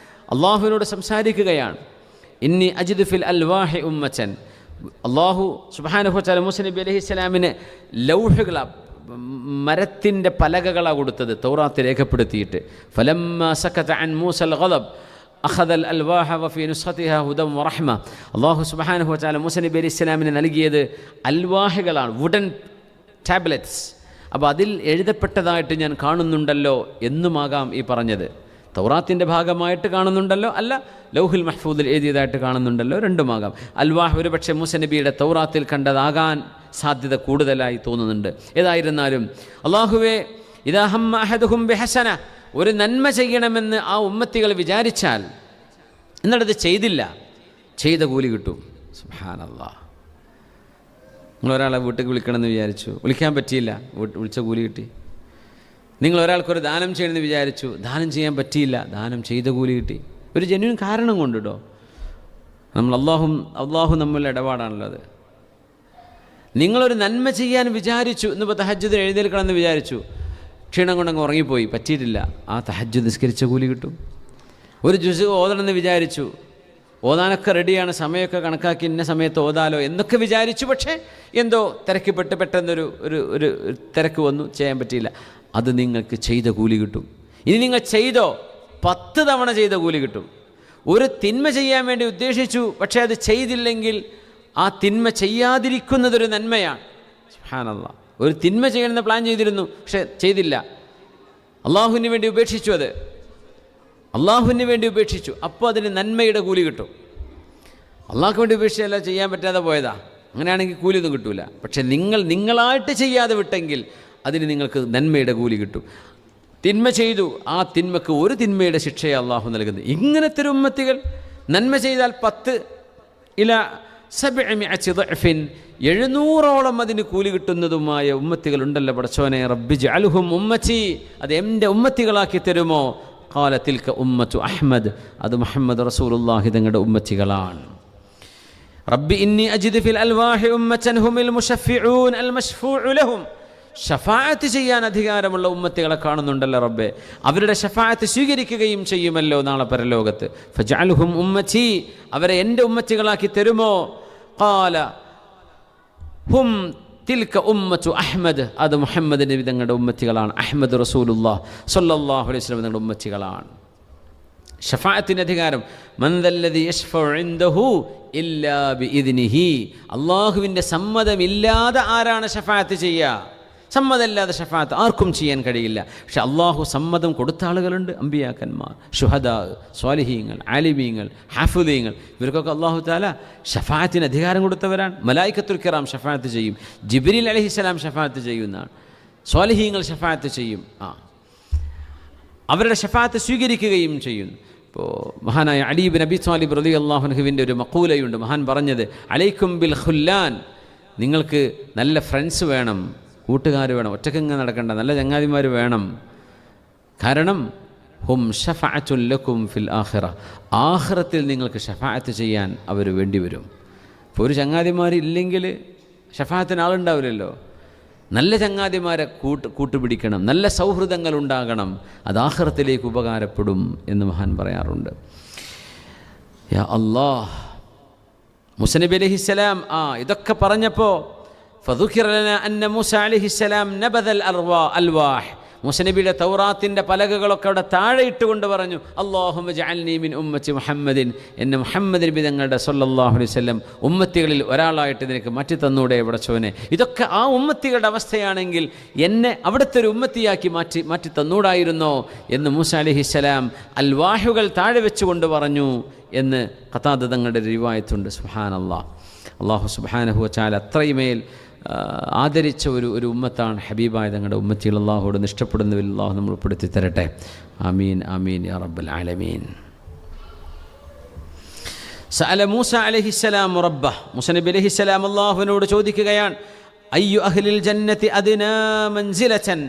അള്ളാഹുവിനോട് സംസാരിക്കുകയാണ്. ഇന്നി അജിദു ഫിൽ അൽവാഹി ഉമ്മതൻ. അള്ളാഹു സുബ്ഹാനഹു വ തആല മൂസ നബി അലൈഹിസ്സലാമിന് ലൗഹുകളാണ്, മരത്തിൻ്റെ പലകകളാണ് കൊടുത്തത് തൗറാത്ത് രേഖപ്പെടുത്തിയിട്ട്. ഫലമ്മാ സകത അൻ മൂസൽ ഗളബ് അഖദൽ അൽവാഹ വഫീ നുസ്ഖതിഹാ ഹുദൻ വറഹ്മ. അള്ളാഹു സുബ്ഹാനഹു വ തആല മൂസ നബി അലൈഹിസ്സലാമിന് നൽകിയത് അൽവാഹുകളാണ്, വുഡൻ ടാബ്ലറ്റ്സ്. അപ്പോൾ അതിൽ എഴുതപ്പെട്ടതായിട്ട് ഞാൻ കാണുന്നുണ്ടല്ലോ എന്നുമാകാം ഈ പറഞ്ഞത്. തൗറാത്തിൻ്റെ ഭാഗമായിട്ട് കാണുന്നുണ്ടല്ലോ, അല്ല ലൗഹുൽ മഹ്ഫൂദിൽ എഴുതിയതായിട്ട് കാണുന്നുണ്ടല്ലോ, രണ്ടുമാകാം. അൽവാഹ് ഒരു പക്ഷേ മൂസ നബിയുടെ തൗറാത്തിൽ കണ്ടതാകാൻ സാധ്യത കൂടുതലായി തോന്നുന്നുണ്ട്. ഏതായിരുന്നാലും അല്ലാഹുവേ, ഇദാ ഹമ്മ അഹദുഹും ബിഹസന, ഒരു നന്മ ചെയ്യണമെന്ന് ആ ഉമ്മത്തികൾ വിചാരിച്ചാൽ എന്നിട്ടത് ചെയ്തില്ല, ചെയ്ത കൂലി കിട്ടും. സുബ്ഹാനല്ലാഹ്. നിങ്ങളൊരാളെ വീട്ടിൽ വിളിക്കണമെന്ന് വിചാരിച്ചു, വിളിക്കാൻ പറ്റിയില്ല, വിളിച്ച കൂലി കിട്ടി. നിങ്ങൾ ഒരാൾക്കൊരു ദാനം ചെയ്യണമെന്ന് വിചാരിച്ചു, ദാനം ചെയ്യാൻ പറ്റിയില്ല, ദാനം ചെയ്ത കൂലി കിട്ടി. ഒരു ജെന്യൂൻ കാരണം കൊണ്ടിട്ടോ. നമ്മൾ അള്ളാഹു നമ്മളുടെ ഇടപാടാണല്ലോ അത്. നിങ്ങളൊരു നന്മ ചെയ്യാൻ വിചാരിച്ചു, ഇന്നിപ്പോൾ തഹജ്ജുദ് എഴുന്നേൽക്കണമെന്ന് വിചാരിച്ചു, ക്ഷീണം കൊണ്ടങ്ങ് ഉറങ്ങിപ്പോയി, പറ്റിയിട്ടില്ല, ആ തഹജ്ജുദ് നിസ്കരിച്ച കൂലി കിട്ടും. ഒരു ജുസ് ഓതണമെന്ന് വിചാരിച്ചു, ഓതാനൊക്കെ റെഡിയാണ്, സമയമൊക്കെ കണക്കാക്കി ഇന്ന സമയത്ത് ഓതാലോ എന്നൊക്കെ വിചാരിച്ചു. പക്ഷേ എന്തോ തിരക്കിപ്പെട്ട് പെട്ടെന്നൊരു ഒരു ഒരു തിരക്ക് വന്നു, ചെയ്യാൻ പറ്റിയില്ല. അത് നിങ്ങൾക്ക് ചെയ്ത കൂലി കിട്ടും. ഇനി നിങ്ങൾ ചെയ്തോ 10 തവണ ചെയ്ത കൂലി കിട്ടും. ഒരു തിന്മ ചെയ്യാൻ വേണ്ടി ഉദ്ദേശിച്ചു, പക്ഷേ അത് ചെയ്തില്ലെങ്കിൽ ആ തിന്മ ചെയ്യാതിരിക്കുന്നതൊരു നന്മയാണ്. സുബ്ഹാനല്ലാഹ്. ഒരു തിന്മ ചെയ്യണമെന്ന് പ്ലാൻ ചെയ്തിരുന്നു, പക്ഷേ ചെയ്തില്ല, അള്ളാഹുവിന് വേണ്ടി ഉപേക്ഷിച്ചു. അത് അള്ളാഹുവിന് വേണ്ടി ഉപേക്ഷിച്ചു, അപ്പോൾ അതിന് നന്മയുടെ കൂലി കിട്ടും. അള്ളാഹ്ക്ക് വേണ്ടി ഉപേക്ഷിച്ചല്ല, ചെയ്യാൻ പറ്റാതെ പോയതാ, അങ്ങനെയാണെങ്കിൽ കൂലിയൊന്നും കിട്ടൂല. പക്ഷെ നിങ്ങളായിട്ട് ചെയ്യാതെ വിട്ടെങ്കിൽ അതിന് നിങ്ങൾക്ക് നന്മയുടെ കൂലി കിട്ടും. തിന്മ ചെയ്തു, ആ തിന്മക്ക് ഒരു തിന്മയുടെ ശിക്ഷയെ അള്ളാഹു നൽകുന്നത്. ഇങ്ങനത്തെ ഒരു ഉമ്മത്തികൾ നന്മ ചെയ്താൽ 10 ഇല 700 ضعف 700ഓളം അതിന് കൂലി കിട്ടുന്നതുമായ ഉമ്മത്തികൾ ഉണ്ടല്ലോ പടച്ചോനെ. റബ്ബി ജഅൽഹും ഉമ്മത്തി, അത് എൻ്റെ ഉമ്മത്തികളാക്കി തരുമോ? ഖാല തിൽക ഉമ്മത്തു അഹ്മദ്, അത് മുഹമ്മദ് റസൂലുള്ളാഹി തങ്ങളുടെ ഉമ്മത്തികളാണ്. റബ്ബി ഇന്നി അജിദു ഫിൽ അൽവാഹി ഉമ്മതൻ ഹുമിൽ മുശഫിഊൻ അൽ മശ്ഫൂഉ ലഹും, ഷഫാഅത്ത് ചെയ്യാൻ അധികാരമുള്ള ഉമ്മത്തികളെ കാണുന്നുണ്ടല്ലോ റബ്ബേ, അവരുടെ ഷഫാഅത്ത് സ്വീകരിക്കുകയും ചെയ്യുമല്ലോ നാളെ പരലോകത്ത്. ഫജഅൽഹും ഉമ്മത്തി, അവരെ എൻ്റെ ഉമ്മത്തികളാക്കി തരുമോ? ഖാല ഹും തിൽക ഉമ്മത്തു അഹ്മദ്, അത് മുഹമ്മദ് നബി തങ്ങളുടെ ഉമ്മത്തികളാണ്. അഹ്മദ് റസൂലുള്ളാഹി സ്വല്ലല്ലാഹു അലൈഹി വസല്ലം തങ്ങളുടെ ഉമ്മത്തികളാണ്. ഷഫാഅത്തിന് അധികാരം. മൻ ദല്ലദി യശ്ഫഉ ഇൻദഹു ഇല്ലാ ബിഇദ്നിഹി, അല്ലാഹുവിൻ്റെ സമ്മതമില്ലാതെ ആരാണ് ഷഫാഅത്ത് ചെയ്യുക? സമ്മതമില്ലാതെ ഷഫാഅത്ത് ആർക്കും ചെയ്യാൻ കഴിയില്ല. പക്ഷെ അള്ളാഹു സമ്മതം കൊടുത്ത ആളുകളുണ്ട്. അമ്പിയാക്കന്മാർ, ശുഹദാ, സ്വാലിഹീങ്ങൾ, ആലിമീങ്ങൾ, ഹാഫിദീങ്ങൾ, ഇവർക്കൊക്കെ അള്ളാഹു തആല ഷഫാഅത്തിന് അധികാരം കൊടുത്തവരാണ്. മലായികത്തുൽ കിറാം ഷഫാഅത്ത് ചെയ്യും, ജിബ്രീൽ അലൈഹിസ്സലാം ഷഫാഅത്ത് ചെയ്യുന്നതാണ്, സ്വാലിഹീങ്ങൾ ഷഫാഅത്ത് ചെയ്യും. അവരുടെ ഷഫാഅത്ത് സ്വീകരിക്കുകയും ചെയ്യുന്നു. ഇപ്പോൾ മഹാനായ അലി ഇബ്നു അബീ ത്വാലിബ് റളിയല്ലാഹു അൻഹുവിൻ്റെ ഒരു മഖൂലയുണ്ട്. മഹാൻ പറഞ്ഞത്, അലൈക്കും ബിൽ ഖുല്ലാൻ, നിങ്ങൾക്ക് നല്ല ഫ്രണ്ട്സ് വേണം, കൂട്ടുകാർ വേണം, ഒറ്റക്കിങ്ങനെ നടക്കണ്ട, നല്ല ചങ്ങാതിമാർ വേണം. കാരണം ഹും ഷഫഅത്തുൽ ലക്കും ഫിൽ ആഖിറ, ആഖിറത്തിൽ നിങ്ങൾക്ക് ഷഫാഅത്ത് ചെയ്യാൻ അവർ വേണ്ടി വരും. ഇപ്പോൾ ഒരു ചങ്ങാതിമാരില്ലെങ്കിൽ ഷഫാഅത്തിന് ആളുണ്ടാവില്ലല്ലോ. നല്ല ചങ്ങാതിമാരെ കൂട്ടുപിടിക്കണം, നല്ല സൗഹൃദങ്ങൾ ഉണ്ടാകണം, അത് ആഖിറത്തിലേക്ക് ഉപകാരപ്പെടും എന്ന് മഹാൻ പറയാറുണ്ട്. യാ അല്ലാഹ്, മൂസ നബി അലൈഹിസ്സലാം ഇതൊക്കെ പറഞ്ഞപ്പോൾ ഫദുകിറ ലനാ അന്ന മൂസ അലൈഹിസ്സലാം നബദൽ അൽവാഹ്, മൂസ നബിയുടെ തൗറാത്തിൻ്റെ പലകകളൊക്കെ അവിടെ താഴെ ഇട്ടുകൊണ്ട് പറഞ്ഞു, അല്ലാഹുമ്മ ജഅൽനി മിൻ ഉമ്മത്തി മുഹമ്മദിൻ, എന്നെ മുഹമ്മദ് നബി തങ്ങളുടെ സ്വല്ലല്ലാഹു അലൈഹി വസല്ലം ഉമ്മത്തികളിൽ ഒരാളായിട്ട് നിനക്ക് മാറ്റി തന്നൂടെ പടച്ചോനെ. ഇതൊക്കെ ആ ഉമ്മത്തികളുടെ അവസ്ഥയാണെങ്കിൽ എന്നെ അവിടുത്തെ ഒരു ഉമ്മത്തിയാക്കി മാറ്റി തന്നൂടായിരുന്നോ എന്ന് മൂസ അലൈഹിസ്സലാം അൽവാഹുകൾ താഴെ വെച്ചുകൊണ്ട് പറഞ്ഞു എന്ന് ഖതാദ തങ്ങളുടെ റിവായത്തുണ്ട്. സുബ്ഹാനല്ലാഹ്. അല്ലാഹു സുബ്ഹാനഹു വ തആല അത്രയുമേൽ ആദരിച്ച ഒരു ഉമ്മത്താണ് ഹബീബായ തങ്ങളുടെ ഉമ്മത്തികൾ. അല്ലാഹുവോട് ഇഷ്ടപ്പെടുന്നവരിൽ അല്ലാഹു നമ്മൾ ഉൾപ്പെടുത്തി തരട്ടെ. ആമീൻ ആമീൻ യാ റബ്ബൽ ആലമീൻ. സഅല മൂസ അലൈഹിസ്സലാം റബ്ബഹ്, മൂസ നബി അലൈഹിസ്സലാം അല്ലാഹുവിനോട് ചോദിക്കുകയാണ്, അയ്യു അഹ്ലിൽ ജന്നത്തി അദ്നാ മൻസിലതൻ,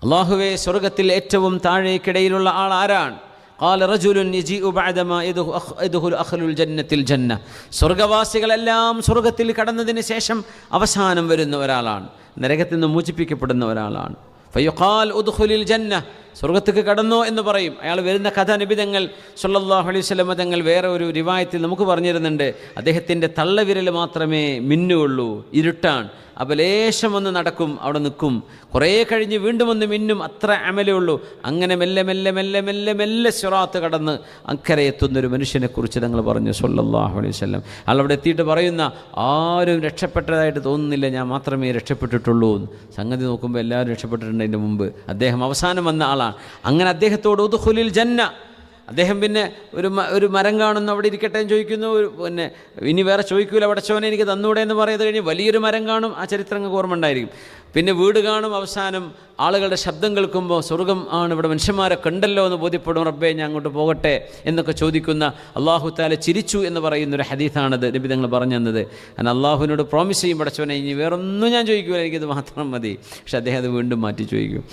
അല്ലാഹുവേ സ്വർഗ്ഗത്തിൽ ഏറ്റവും താഴേക്കിടയിലുള്ള ആൾ ആരാണ്? ഖാല റജുലുൻ യജീഉ ബഅദമാ യദ്ഖുലു അഹ്ലുൽ ജന്നത്തിൽ ജന്ന, സ്വർഗ്ഗവാസികളെല്ലാം സ്വർഗ്ഗത്തിൽ കടന്നതിന് ശേഷം അവസാനം വരുന്ന ഒരാളാണ്, നരകത്തിൽ നിന്ന് മോചിപ്പിക്കപ്പെടുന്ന ഒരാളാണ്. ഫയുഖാൽ ഉദ്ഖുലിൽ ജന്ന, സ്വർഗ്ഗത്തേക്ക് കടന്നോ എന്ന് പറയും. അയാൾ വരുന്ന കഥ നബി തങ്ങൾ സ്വല്ലല്ലാഹു അലൈഹി വസല്ലം തങ്ങൾ വേറെ ഒരു റിവായത്തിൽ നമുക്ക് പറഞ്ഞിരുന്നുണ്ട്. അദ്ദേഹത്തിൻ്റെ തള്ളവിരൽ മാത്രമേ മിന്നുകയുള്ളൂ, ഇരുട്ടാണ്. അപ്പോൾ ലേശം ഒന്ന് നടക്കും, അവിടെ നിൽക്കും, കുറേ കഴിഞ്ഞ് വീണ്ടും ഒന്ന് മിന്നും, അത്ര അമലേ ഉള്ളൂ. അങ്ങനെ മെല്ലെ മെല്ലെ മെല്ലെ മെല്ലെ മെല്ലെ സിറാത്ത് കടന്ന് അക്കരെ എത്തുന്നൊരു മനുഷ്യനെക്കുറിച്ച് തങ്ങൾ പറഞ്ഞു സ്വല്ലല്ലാഹു അലൈഹി വസല്ലം. അയാൾ അവിടെ എത്തിയിട്ട് പറയുന്ന, ആരും രക്ഷപ്പെട്ടതായിട്ട് തോന്നുന്നില്ല, ഞാൻ മാത്രമേ രക്ഷപ്പെട്ടിട്ടുള്ളൂ. സംഗതി നോക്കുമ്പോൾ എല്ലാവരും രക്ഷപ്പെട്ടിട്ടുണ്ട് അതിൻ്റെ മുമ്പ്. അദ്ദേഹം അവസാനം വന്ന ആളാണ്. അങ്ങനെ അദ്ദേഹത്തോട് ഉദ്ഖുലിൽ ജന്ന, അദ്ദേഹം പിന്നെ ഒരു മരം കാണുന്നു, അവിടെ ഇരിക്കട്ടെ എന്ന് ചോദിക്കുന്നു. പിന്നെ ഇനി വേറെ ചോദിക്കൂല, പടച്ചോനെ എനിക്ക് തന്നൂടെ എന്ന് പറയുന്നത് കഴിഞ്ഞ് വലിയൊരു മരം കാണും, ആ ചരിത്രങ്ങൾക്ക് ഓർമ്മ ഉണ്ടായിരിക്കും. പിന്നെ വീട് കാണും. അവസാനം ആളുകളുടെ ശബ്ദം കേൾക്കുമ്പോൾ സ്വർഗം ആണ്, ഇവിടെ മനുഷ്യന്മാരൊക്കെ ഉണ്ടല്ലോ എന്ന് ബോധ്യപ്പെടും. റബ്ബേ ഞാൻ അങ്ങോട്ട് പോകട്ടെ എന്നൊക്കെ ചോദിക്കുന്ന അല്ലാഹു തആല ചിരിച്ചു എന്ന് പറയുന്നൊരു ഹദീസാണത് നബി തങ്ങൾ പറഞ്ഞു തന്നത്. ഞാൻ അള്ളാഹുവിനോട് പ്രോമിസ് ചെയ്യും, പടച്ചോനെ ഇനി വേറൊന്നും ഞാൻ ചോദിക്കൂല, എനിക്കിത് മാത്രം മതി. പക്ഷെ അദ്ദേഹം അത് വീണ്ടും മാറ്റി ചോദിക്കും.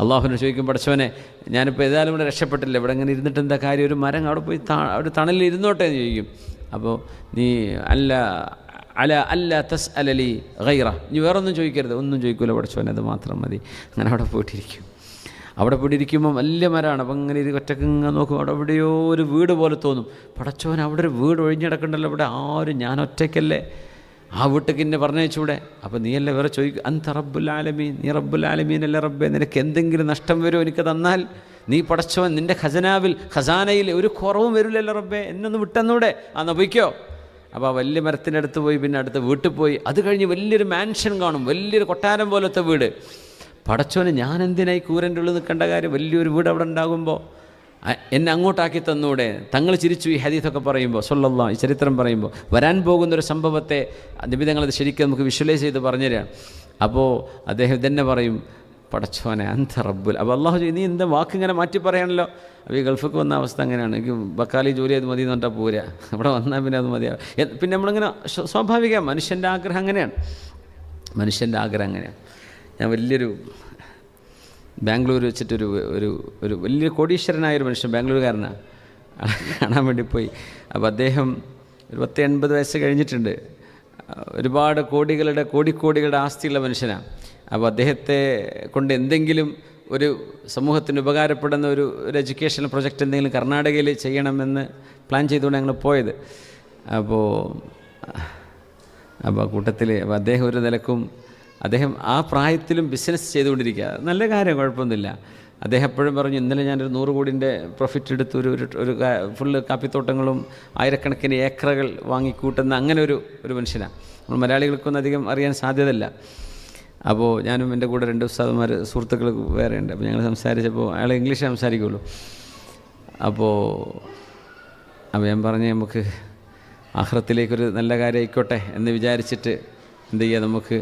അള്ളാഹുവിനോട് ചോദിക്കും, പടച്ചോനെ ഞാനിപ്പോൾ ഏതായാലും ഇവിടെ രക്ഷപ്പെട്ടില്ല, ഇവിടെ ഇങ്ങനെ ഇരുന്നിട്ട് എന്താ കാര്യം, ഒരു മരം അവിടെ പോയി ഒരു തണലിൽ ഇരുന്നോട്ടെ എന്ന് ചോദിക്കും. അപ്പോൾ നീ അല്ല തസ് അലലി ഗൈറ, നീ വേറൊന്നും ചോദിക്കരുത്, ഒന്നും ചോദിക്കൂല പടച്ചോനെ, അത് മാത്രം മതി. അങ്ങനെ അവിടെ പോയിട്ടിരിക്കും. അവിടെ ഇവിടെ ഇരിക്കുമ്പോൾ വലിയ മരമാണ്. അപ്പം ഇങ്ങനെ ഒറ്റക്ക് ഇങ്ങനെ നോക്കും, അവിടെ എവിടെയോ ഒരു വീട് പോലെ തോന്നും. പടച്ചോൻ അവിടെ ഒരു വീട് ഒഴിഞ്ഞിടക്കണ്ടല്ലോ, ഇവിടെ ആരും, ഞാൻ ഒറ്റയ്ക്കല്ലേ, ആ വീട്ടിലേക്ക് എന്നെ പറഞ്ഞയച്ചൂടെ? അപ്പോൾ നീയല്ലേ വേറെ ചോദിക്കും, അന്ത റബ്ബുൽ ആലമീൻ, നീ റബ്ബുൽ ആലമീൻ അല്ലേ റബ്ബേ, നിനക്ക് എന്തെങ്കിലും നഷ്ടം വരുമോ എനിക്ക് തന്നാൽ? നീ പടച്ചവൻ, നിൻ്റെ ഖസാനയിൽ ഒരു കുറവും വരില്ലല്ലോ റബ്ബേ, എന്നൊന്ന് വിട്ടെന്നൂടെ? ആ പോയിക്കോ. അപ്പോൾ ആ വലിയ മരത്തിൻ്റെ അടുത്ത് പോയി, പിന്നെ അടുത്ത് വീട്ടിൽ പോയി. അത് കഴിഞ്ഞ് വലിയൊരു മാൻഷൻ കാണും, വലിയൊരു കൊട്ടാരം പോലത്തെ വീട്. പടച്ചോന് ഞാൻ എന്തിനായി കൂരൻ്റെ ഉള്ളിൽ നിൽക്കേണ്ട കാര്യം, വലിയൊരു വീട് അവിടെ ഉണ്ടാകുമ്പോൾ എന്നെ അങ്ങോട്ടാക്കി തന്നൂടെ? തങ്ങൾ ചിരിച്ചു ഈ ഹദീസൊക്കെ പറയുമ്പോൾ, സ്വല്ലല്ലാഹു, ഈ ചരിത്രം പറയുമ്പോൾ വരാൻ പോകുന്നൊരു സംഭവത്തെ നബി തങ്ങളത് ശരിക്കും നമുക്ക് വിഷ്വലൈസ് ചെയ്ത് പറഞ്ഞുതരാം. അപ്പോൾ അദ്ദേഹം ഇതന്നെ പറയും, പടച്ചോനെ അന്ത റബ്ബുൽ. അപ്പോൾ അള്ളാഹു നീ എന്താ വാക്ക് ഇങ്ങനെ മാറ്റി പറയാണല്ലോ. അപ്പോൾ ഈ ഗൾഫിലേക്ക് വന്ന അവസ്ഥ അങ്ങനെയാണ്, എനിക്ക് ബക്കാലി ജോലി അത് മതി എന്ന് പറഞ്ഞാൽ പോരാ, ഇവിടെ വന്നാൽ പിന്നെ അത് മതിയാവും. പിന്നെ നമ്മളിങ്ങനെ സ്വാഭാവികം, മനുഷ്യൻ്റെ ആഗ്രഹം അങ്ങനെയാണ്, മനുഷ്യൻ്റെ ആഗ്രഹം അങ്ങനെയാണ്. ഞാൻ വലിയൊരു ബാംഗ്ലൂർ വെച്ചിട്ടൊരു ഒരു ഒരു വലിയ കോടീശ്വരനായൊരു മനുഷ്യൻ, ബാംഗ്ലൂരുകാരനാണ്, കാണാൻ വേണ്ടി പോയി. അപ്പോൾ അദ്ദേഹം ഒരു 80 വയസ്സ് കഴിഞ്ഞിട്ടുണ്ട്, ഒരുപാട് കോടിക്കോടികളുടെ ആസ്തിയുള്ള മനുഷ്യനാണ്. അപ്പോൾ അദ്ദേഹത്തെ കൊണ്ട് എന്തെങ്കിലും ഒരു സമൂഹത്തിന് ഉപകാരപ്പെടുന്ന ഒരു എഡ്യൂക്കേഷണൽ പ്രൊജക്റ്റ് എന്തെങ്കിലും കർണാടകയിൽ ചെയ്യണമെന്ന് പ്ലാൻ ചെയ്തുകൊണ്ട് ഞങ്ങൾ പോയത്. അപ്പോൾ കൂട്ടത്തിൽ അദ്ദേഹം ഒരു നിലക്കും, അദ്ദേഹം ആ പ്രായത്തിലും ബിസിനസ് ചെയ്തുകൊണ്ടിരിക്കുക, നല്ല കാര്യം, കുഴപ്പമൊന്നുമില്ല. അദ്ദേഹം എപ്പോഴും പറഞ്ഞു, ഇന്നലെ ഞാനൊരു 100 കോടിൻ്റെ പ്രോഫിറ്റ് എടുത്ത് ഒരു ഫുള്ള് കാപ്പിത്തോട്ടങ്ങളും ആയിരക്കണക്കിന് ഏക്കറുകൾ വാങ്ങിക്കൂട്ടുന്ന അങ്ങനെ ഒരു മനുഷ്യനാണ്. നമ്മൾ മലയാളികൾക്കൊന്നും അധികം അറിയാൻ സാധ്യതയില്ല. അപ്പോൾ ഞാനും എൻ്റെ കൂടെ 2 ഉസ്താദുമാർ സുഹൃത്തുക്കൾ വേറെ ഉണ്ട്. അപ്പോൾ ഞങ്ങൾ സംസാരിച്ചപ്പോൾ അയാൾ ഇംഗ്ലീഷ് സംസാരിക്കുള്ളൂ. അപ്പോൾ ഞാൻ പറഞ്ഞു, നമുക്ക് ആഖിറത്തിലേക്കൊരു നല്ല കാര്യം ആയിക്കോട്ടെ എന്ന് വിചാരിച്ചിട്ട് എന്ത് ചെയ്യുക, നമുക്ക്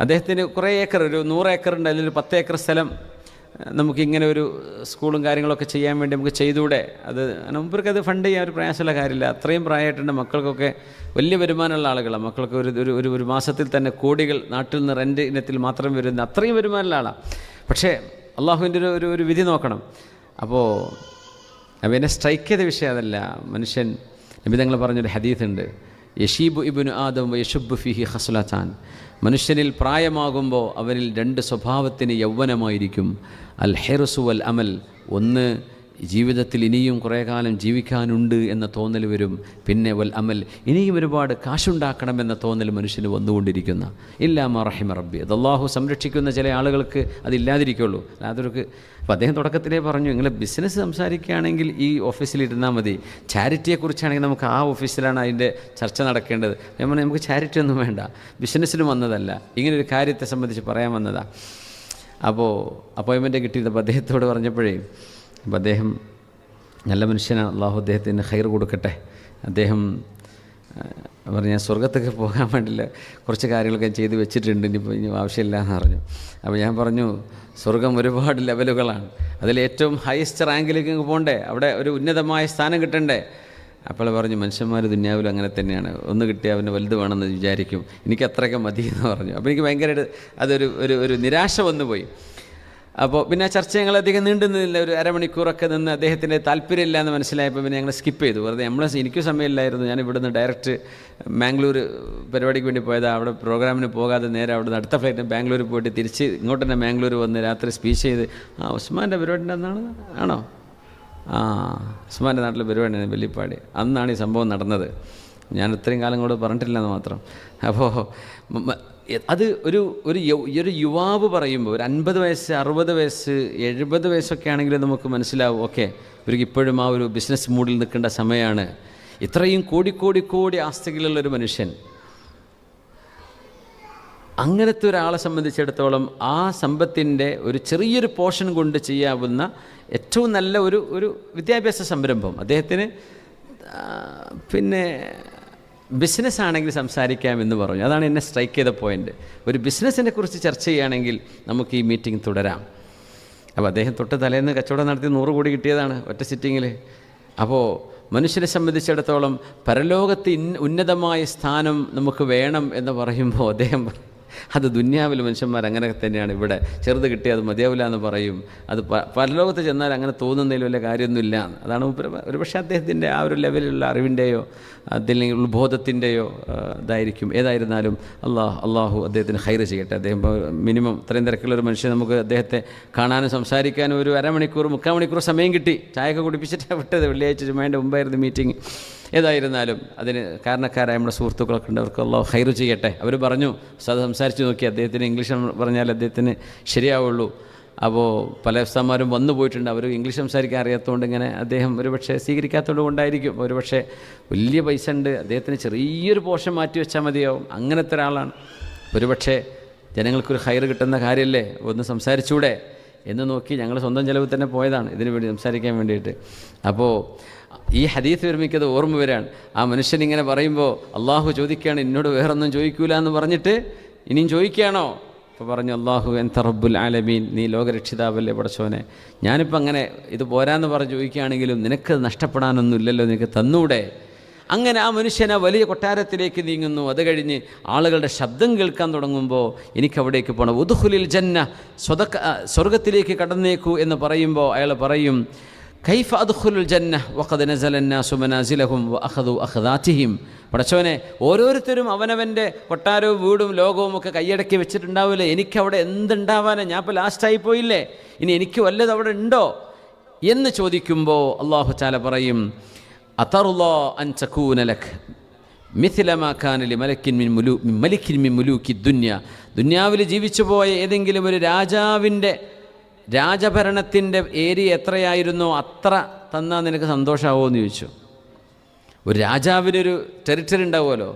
അദ്ദേഹത്തിന് കുറേ ഏക്കർ, ഒരു 100 ഏക്കറുണ്ട്, അതിലൊരു 10 ഏക്കർ സ്ഥലം നമുക്കിങ്ങനെ ഒരു സ്കൂളും കാര്യങ്ങളൊക്കെ ചെയ്യാൻ വേണ്ടി നമുക്ക് ചെയ്തുകൂടെ? അത് മുമ്പർക്കത് ഫണ്ട് ചെയ്യാൻ ഒരു പ്രയാസമുള്ള കാര്യമില്ല. അത്രയും പ്രായമായിട്ടുണ്ട്, മക്കൾക്കൊക്കെ വലിയ വരുമാനമുള്ള ആളുകളാണ്. മക്കൾക്ക് ഒരു മാസത്തിൽ തന്നെ കോടികൾ നാട്ടിൽ നിന്ന് റെൻ്റ് ഇനത്തിൽ മാത്രം വരുന്ന അത്രയും വരുമാനമുള്ള ആളാണ്. പക്ഷേ അള്ളാഹുവിൻ്റെ ഒരു വിധി നോക്കണം. അപ്പോൾ എന്നെ സ്ട്രൈക്ക് ചെയ്ത വിഷയം അതല്ല. മനുഷ്യൻ, നബി തങ്ങൾ പറഞ്ഞൊരു ഹദീസുണ്ട്, യശീബു ഇബ്നു ആദം വയശുബ്ബു ഫീഹി ഖസ്ലതാൻ, മനുഷ്യനിൽ പ്രായമാകുമ്പോൾ അവനിൽ 2 സ്വഭാവത്തിന് യൗവനമായിരിക്കും. അൽ ഹിർസു വൽ അമൽ, ഒന്ന് ജീവിതത്തിൽ ഇനിയും കുറേ കാലം ജീവിക്കാനുണ്ട് എന്ന തോന്നൽ വരും. പിന്നെ വൽ അമൽ, ഇനിയും ഒരുപാട് കാശുണ്ടാക്കണമെന്ന തോന്നൽ മനുഷ്യന് വന്നുകൊണ്ടിരിക്കുന്ന. ഇല്ലാ മാ റഹിമ റബ്ബി, അത് അള്ളാഹു സംരക്ഷിക്കുന്ന ചില ആളുകൾക്ക് അതില്ലാതിരിക്കുള്ളൂ. അതൊരു അപ്പോൾ അദ്ദേഹം തുടക്കത്തിലേ പറഞ്ഞു, നിങ്ങൾ ബിസിനസ് സംസാരിക്കുകയാണെങ്കിൽ ഈ ഓഫീസിലിരുന്നാൽ മതി, ചാരിറ്റിയെക്കുറിച്ചാണെങ്കിൽ നമുക്ക് ആ ഓഫീസിലാണ് അതിൻ്റെ ചർച്ച നടക്കേണ്ടത്. ഞാൻ പറഞ്ഞു, നമുക്ക് ചാരിറ്റി ഒന്നും വേണ്ട, ബിസിനസ്സിന് വന്നതല്ല, ഇങ്ങനൊരു കാര്യത്തെ സംബന്ധിച്ച് പറയാൻ വന്നതാണ്. അപ്പോൾ അപ്പോയിൻമെൻറ്റ് കിട്ടിയത്. അപ്പോൾ അദ്ദേഹത്തോട് പറഞ്ഞപ്പോഴേ, അപ്പോൾ അദ്ദേഹം നല്ല മനുഷ്യനാണ്, അള്ളാഹു അദ്ദേഹത്തിന് ഖൈർ കൊടുക്കട്ടെ. അദ്ദേഹം പറഞ്ഞു, ഞാൻ സ്വർഗത്തൊക്കെ പോകാൻ വേണ്ടില്ല കുറച്ച് കാര്യങ്ങളൊക്കെ ചെയ്ത് വെച്ചിട്ടുണ്ട്, ഇനി ആവശ്യമില്ല എന്ന് പറഞ്ഞു. അപ്പോൾ ഞാൻ പറഞ്ഞു, സ്വർഗം ഒരുപാട് ലെവലുകളാണ്, അതിലേറ്റവും ഹയസ്റ്റ് റാങ്കിലേക്ക് പോകണ്ടേ, അവിടെ ഒരു ഉന്നതമായ സ്ഥാനം കിട്ടണ്ടേ? അപ്പോൾ പറഞ്ഞു, മനുഷ്യന്മാർ ദുനിയാവിലും അങ്ങനെ തന്നെയാണ്, ഒന്ന് കിട്ടിയാൽ അവന് വലുത് വേണമെന്ന് വിചാരിക്കും, എനിക്ക് അത്രയൊക്കെ മതി എന്ന് പറഞ്ഞു. അപ്പോൾ എനിക്ക് ഭയങ്കരമായിട്ട് അതൊരു നിരാശ വന്നുപോയി. അപ്പോൾ പിന്നെ ആ ചർച്ച ഞങ്ങളധികം നീണ്ടുന്നില്ല, ഒരു അരമണിക്കൂറൊക്കെ നിന്ന് അദ്ദേഹത്തിൻ്റെ താല്പര്യമില്ല എന്ന് മനസ്സിലായപ്പോൾ പിന്നെ ഞങ്ങൾ സ്കിപ്പ് ചെയ്തു. വെറുതെ എനിക്കും സമയമില്ലായിരുന്നു. ഞാൻ ഇവിടുന്ന് ഡയറക്റ്റ് മാംഗ്ലൂർ പരിപാടിക്ക് വേണ്ടി പോയതാണ്. അവിടെ പ്രോഗ്രാമിന് പോകാതെ നേരെ അവിടുന്ന് അടുത്ത ഫ്ലൈറ്റ് ബാംഗ്ലൂർ പോയിട്ട് തിരിച്ച് ഇങ്ങോട്ട് തന്നെ മാംഗ്ലൂർ വന്ന് രാത്രി സ്പീച്ച് ചെയ്ത്, ഉസ്മാൻ്റെ പരിപാടിൻ്റെ അന്നാണ്, ആണോ? ഉസ്മാൻ്റെ നാട്ടിലെ പരിപാടിയാണ് വെള്ളിപ്പാടി, അന്നാണ് ഈ സംഭവം നടന്നത്. ഞാൻ ഇത്രയും കാലം കൂടെ പറഞ്ഞിട്ടില്ലെന്ന് മാത്രം. അപ്പോൾ അത് ഒരു യുവാവ് പറയുമ്പോൾ ഒരു 50 വയസ്സ് 60 വയസ്സ് 70 വയസ്സൊക്കെ ആണെങ്കിലും നമുക്ക് മനസ്സിലാവും, ഓക്കെ, ഇവർക്ക് ഇപ്പോഴും ആ ഒരു ബിസിനസ് മൂഡിൽ നിൽക്കേണ്ട സമയമാണ്. ഇത്രയും കോടി ആസ്തികളുള്ളൊരു മനുഷ്യൻ, അങ്ങനത്തെ ഒരാളെ സംബന്ധിച്ചിടത്തോളം ആ സമ്പത്തിൻ്റെ ഒരു ചെറിയൊരു പോർഷൻ കൊണ്ട് ചെയ്യാവുന്ന ഏറ്റവും നല്ല ഒരു വിദ്യാഭ്യാസ സംരംഭം അദ്ദേഹത്തിന്. പിന്നെ ബിസിനസ് ആണെങ്കിൽ സംസാരിക്കാമെന്ന് പറഞ്ഞു. അതാണ് എന്നെ സ്ട്രൈക്ക് ചെയ്ത പോയിൻ്റ്. ഒരു ബിസിനസ്സിനെ കുറിച്ച് ചർച്ച ചെയ്യുകയാണെങ്കിൽ നമുക്ക് ഈ മീറ്റിംഗ് തുടരാം. അപ്പോൾ അദ്ദേഹം തൊട്ട് തലേന്ന് കച്ചവടം നടത്തി 100 കോടി കിട്ടിയതാണ് ഒറ്റ സിറ്റിങ്ങിൽ. അപ്പോൾ മനുഷ്യനെ സംബന്ധിച്ചിടത്തോളം പരലോകത്ത് ഉന്നതമായ സ്ഥാനം നമുക്ക് വേണം എന്ന് പറയുമ്പോൾ അദ്ദേഹം അത് ദുന്യാവിൽ മനുഷ്യന്മാർ അങ്ങനെ തന്നെയാണ്. ഇവിടെ ചെറുത് കിട്ടിയാൽ അത് മതിയാവില്ല എന്ന് പറയും. അത് പരലോകത്ത് ചെന്നാൽ അങ്ങനെ തോന്നുന്നതിൽ വലിയ കാര്യമൊന്നുമില്ല. അതാണ് ഒരുപക്ഷെ അദ്ദേഹത്തിൻ്റെ ആ ഒരു ലെവലിലുള്ള അറിവിൻ്റെയോ അതല്ലെങ്കിൽ ഉത്ബോധത്തിൻ്റെയോ ഇതായിരിക്കും. ഏതായിരുന്നാലും അള്ളാഹു അദ്ദേഹത്തിന് ഹൈറ് ചെയ്യട്ടെ. അദ്ദേഹം മിനിമം ഇത്രയും തിരക്കുള്ളൊരു മനുഷ്യൻ നമുക്ക് അദ്ദേഹത്തെ കാണാനും സംസാരിക്കാനും ഒരു അരമണിക്കൂർ 3/4 മണിക്കൂർ സമയം കിട്ടി. ചായയൊക്കെ കുടിപ്പിച്ചിട്ടാണ് വിട്ടത്. വെള്ളിയാഴ്ച ജുമേൻ്റെ മുമ്പായിരുന്നു മീറ്റിംഗ്. ഏതായിരുന്നാലും അതിന് കാരണക്കാരായ നമ്മുടെ സുഹൃത്തുക്കളൊക്കെ ഉണ്ട്. അവർക്ക് അള്ളാഹു ഹൈറ് ചെയ്യട്ടെ. അവർ പറഞ്ഞു, സംസാരിച്ച് നോക്കി, അദ്ദേഹത്തിന് ഇംഗ്ലീഷ് പറഞ്ഞാൽ അദ്ദേഹത്തിന് ശരിയാവുള്ളൂ. അപ്പോൾ പല ഉസ്താദന്മാരും വന്നു പോയിട്ടുണ്ട്. അവർ ഇംഗ്ലീഷ് സംസാരിക്കാൻ അറിയാത്തതുകൊണ്ട് ഇങ്ങനെ അദ്ദേഹം ഒരുപക്ഷെ സ്വീകരിക്കാത്തതുകൊണ്ട് കൊണ്ടായിരിക്കും. ഒരുപക്ഷെ വലിയ പൈസ ഉണ്ട്, അദ്ദേഹത്തിന് ചെറിയൊരു പോർഷൻ മാറ്റി വെച്ചാൽ മതിയാവും. അങ്ങനത്തെ ഒരാളാണ്. ഒരുപക്ഷെ ജനങ്ങൾക്കൊരു ഹൈറ് കിട്ടുന്ന കാര്യമല്ലേ, ഒന്ന് സംസാരിച്ചൂടെ എന്ന് നോക്കി ഞങ്ങൾ സ്വന്തം ചിലവ് തന്നെ പോയതാണ് ഇതിനു വേണ്ടി സംസാരിക്കാൻ വേണ്ടിയിട്ട്. അപ്പോൾ ഈ ഹദീസ് വരുമിക്കത് ഓർമ്മ വരാണ്. ആ മനുഷ്യൻ ഇങ്ങനെ പറയുമ്പോൾ അള്ളാഹു ചോദിക്കുകയാണ്, എന്നോട് വേറൊന്നും ചോദിക്കൂല എന്ന് പറഞ്ഞിട്ട് ഇനിയും ചോദിക്കുകയാണോ? അപ്പോൾ പറഞ്ഞു, അള്ളാഹു എൻത റബ്ബുൽ ആലമീൻ, നീ ലോകരക്ഷിതാവല്ലേ പടച്ചോനെ, ഞാനിപ്പോൾ അങ്ങനെ ഇത് പോരാന്ന് പറഞ്ഞ് ചോദിക്കുകയാണെങ്കിലും നിനക്കത് നഷ്ടപ്പെടാനൊന്നും ഇല്ലല്ലോ, നിനക്ക് തന്നൂടെ? അങ്ങനെ ആ മനുഷ്യനെ വലിയ കൊട്ടാരത്തിലേക്ക് നീങ്ങുന്നു. അത് കഴിഞ്ഞ് ആളുകളുടെ ശബ്ദം കേൾക്കാൻ തുടങ്ങുമ്പോൾ എനിക്കവിടേക്ക് പോകണം. ഉദ്ഖുലിൽ ജന്ന, സ്വർഗത്തിലേക്ക് കടന്നേക്കൂ എന്ന് പറയുമ്പോൾ അയാൾ പറയും, കൈഫ അദ്ഖുലുൽ ജന്ന വഖദ് നസല അന്നാസു മനാസിലഹും വഅഖദു അഖദാതിഹിം. പടച്ചവനെ, ഓരോരുത്തരും അവനവൻ്റെ കൊട്ടാരവും വീടും ലോകവും ഒക്കെ കൈയടക്കി വെച്ചിട്ടുണ്ടാവില്ലേ, എനിക്കവിടെ എന്തുണ്ടാവാനാണ്? ഞാൻ ഇപ്പോൾ ലാസ്റ്റായി പോയില്ലേ, ഇനി എനിക്ക് വല്ലതും അവിടെ ഉണ്ടോ എന്ന് ചോദിക്കുമ്പോൾ അല്ലാഹു തആല പറയും, അതറുല്ലാ അൻ തകൂന ലക മിഥ്ല മാ കാന ലിമലക്കിൻ മിൻ മുലൂക്കി ദുനിയ. ദുനിയാവിൽ ജീവിച്ചു പോയ ഏതെങ്കിലും ഒരു രാജാവിൻ്റെ രാജഭരണത്തിൻ്റെ ഏരിയ എത്രയായിരുന്നോ അത്ര തന്നാൽ നിനക്ക് സന്തോഷമാവുമോ എന്ന് ചോദിച്ചു. ഒരു രാജാവിനൊരു ടെറിറ്ററി ഉണ്ടാവുമല്ലോ.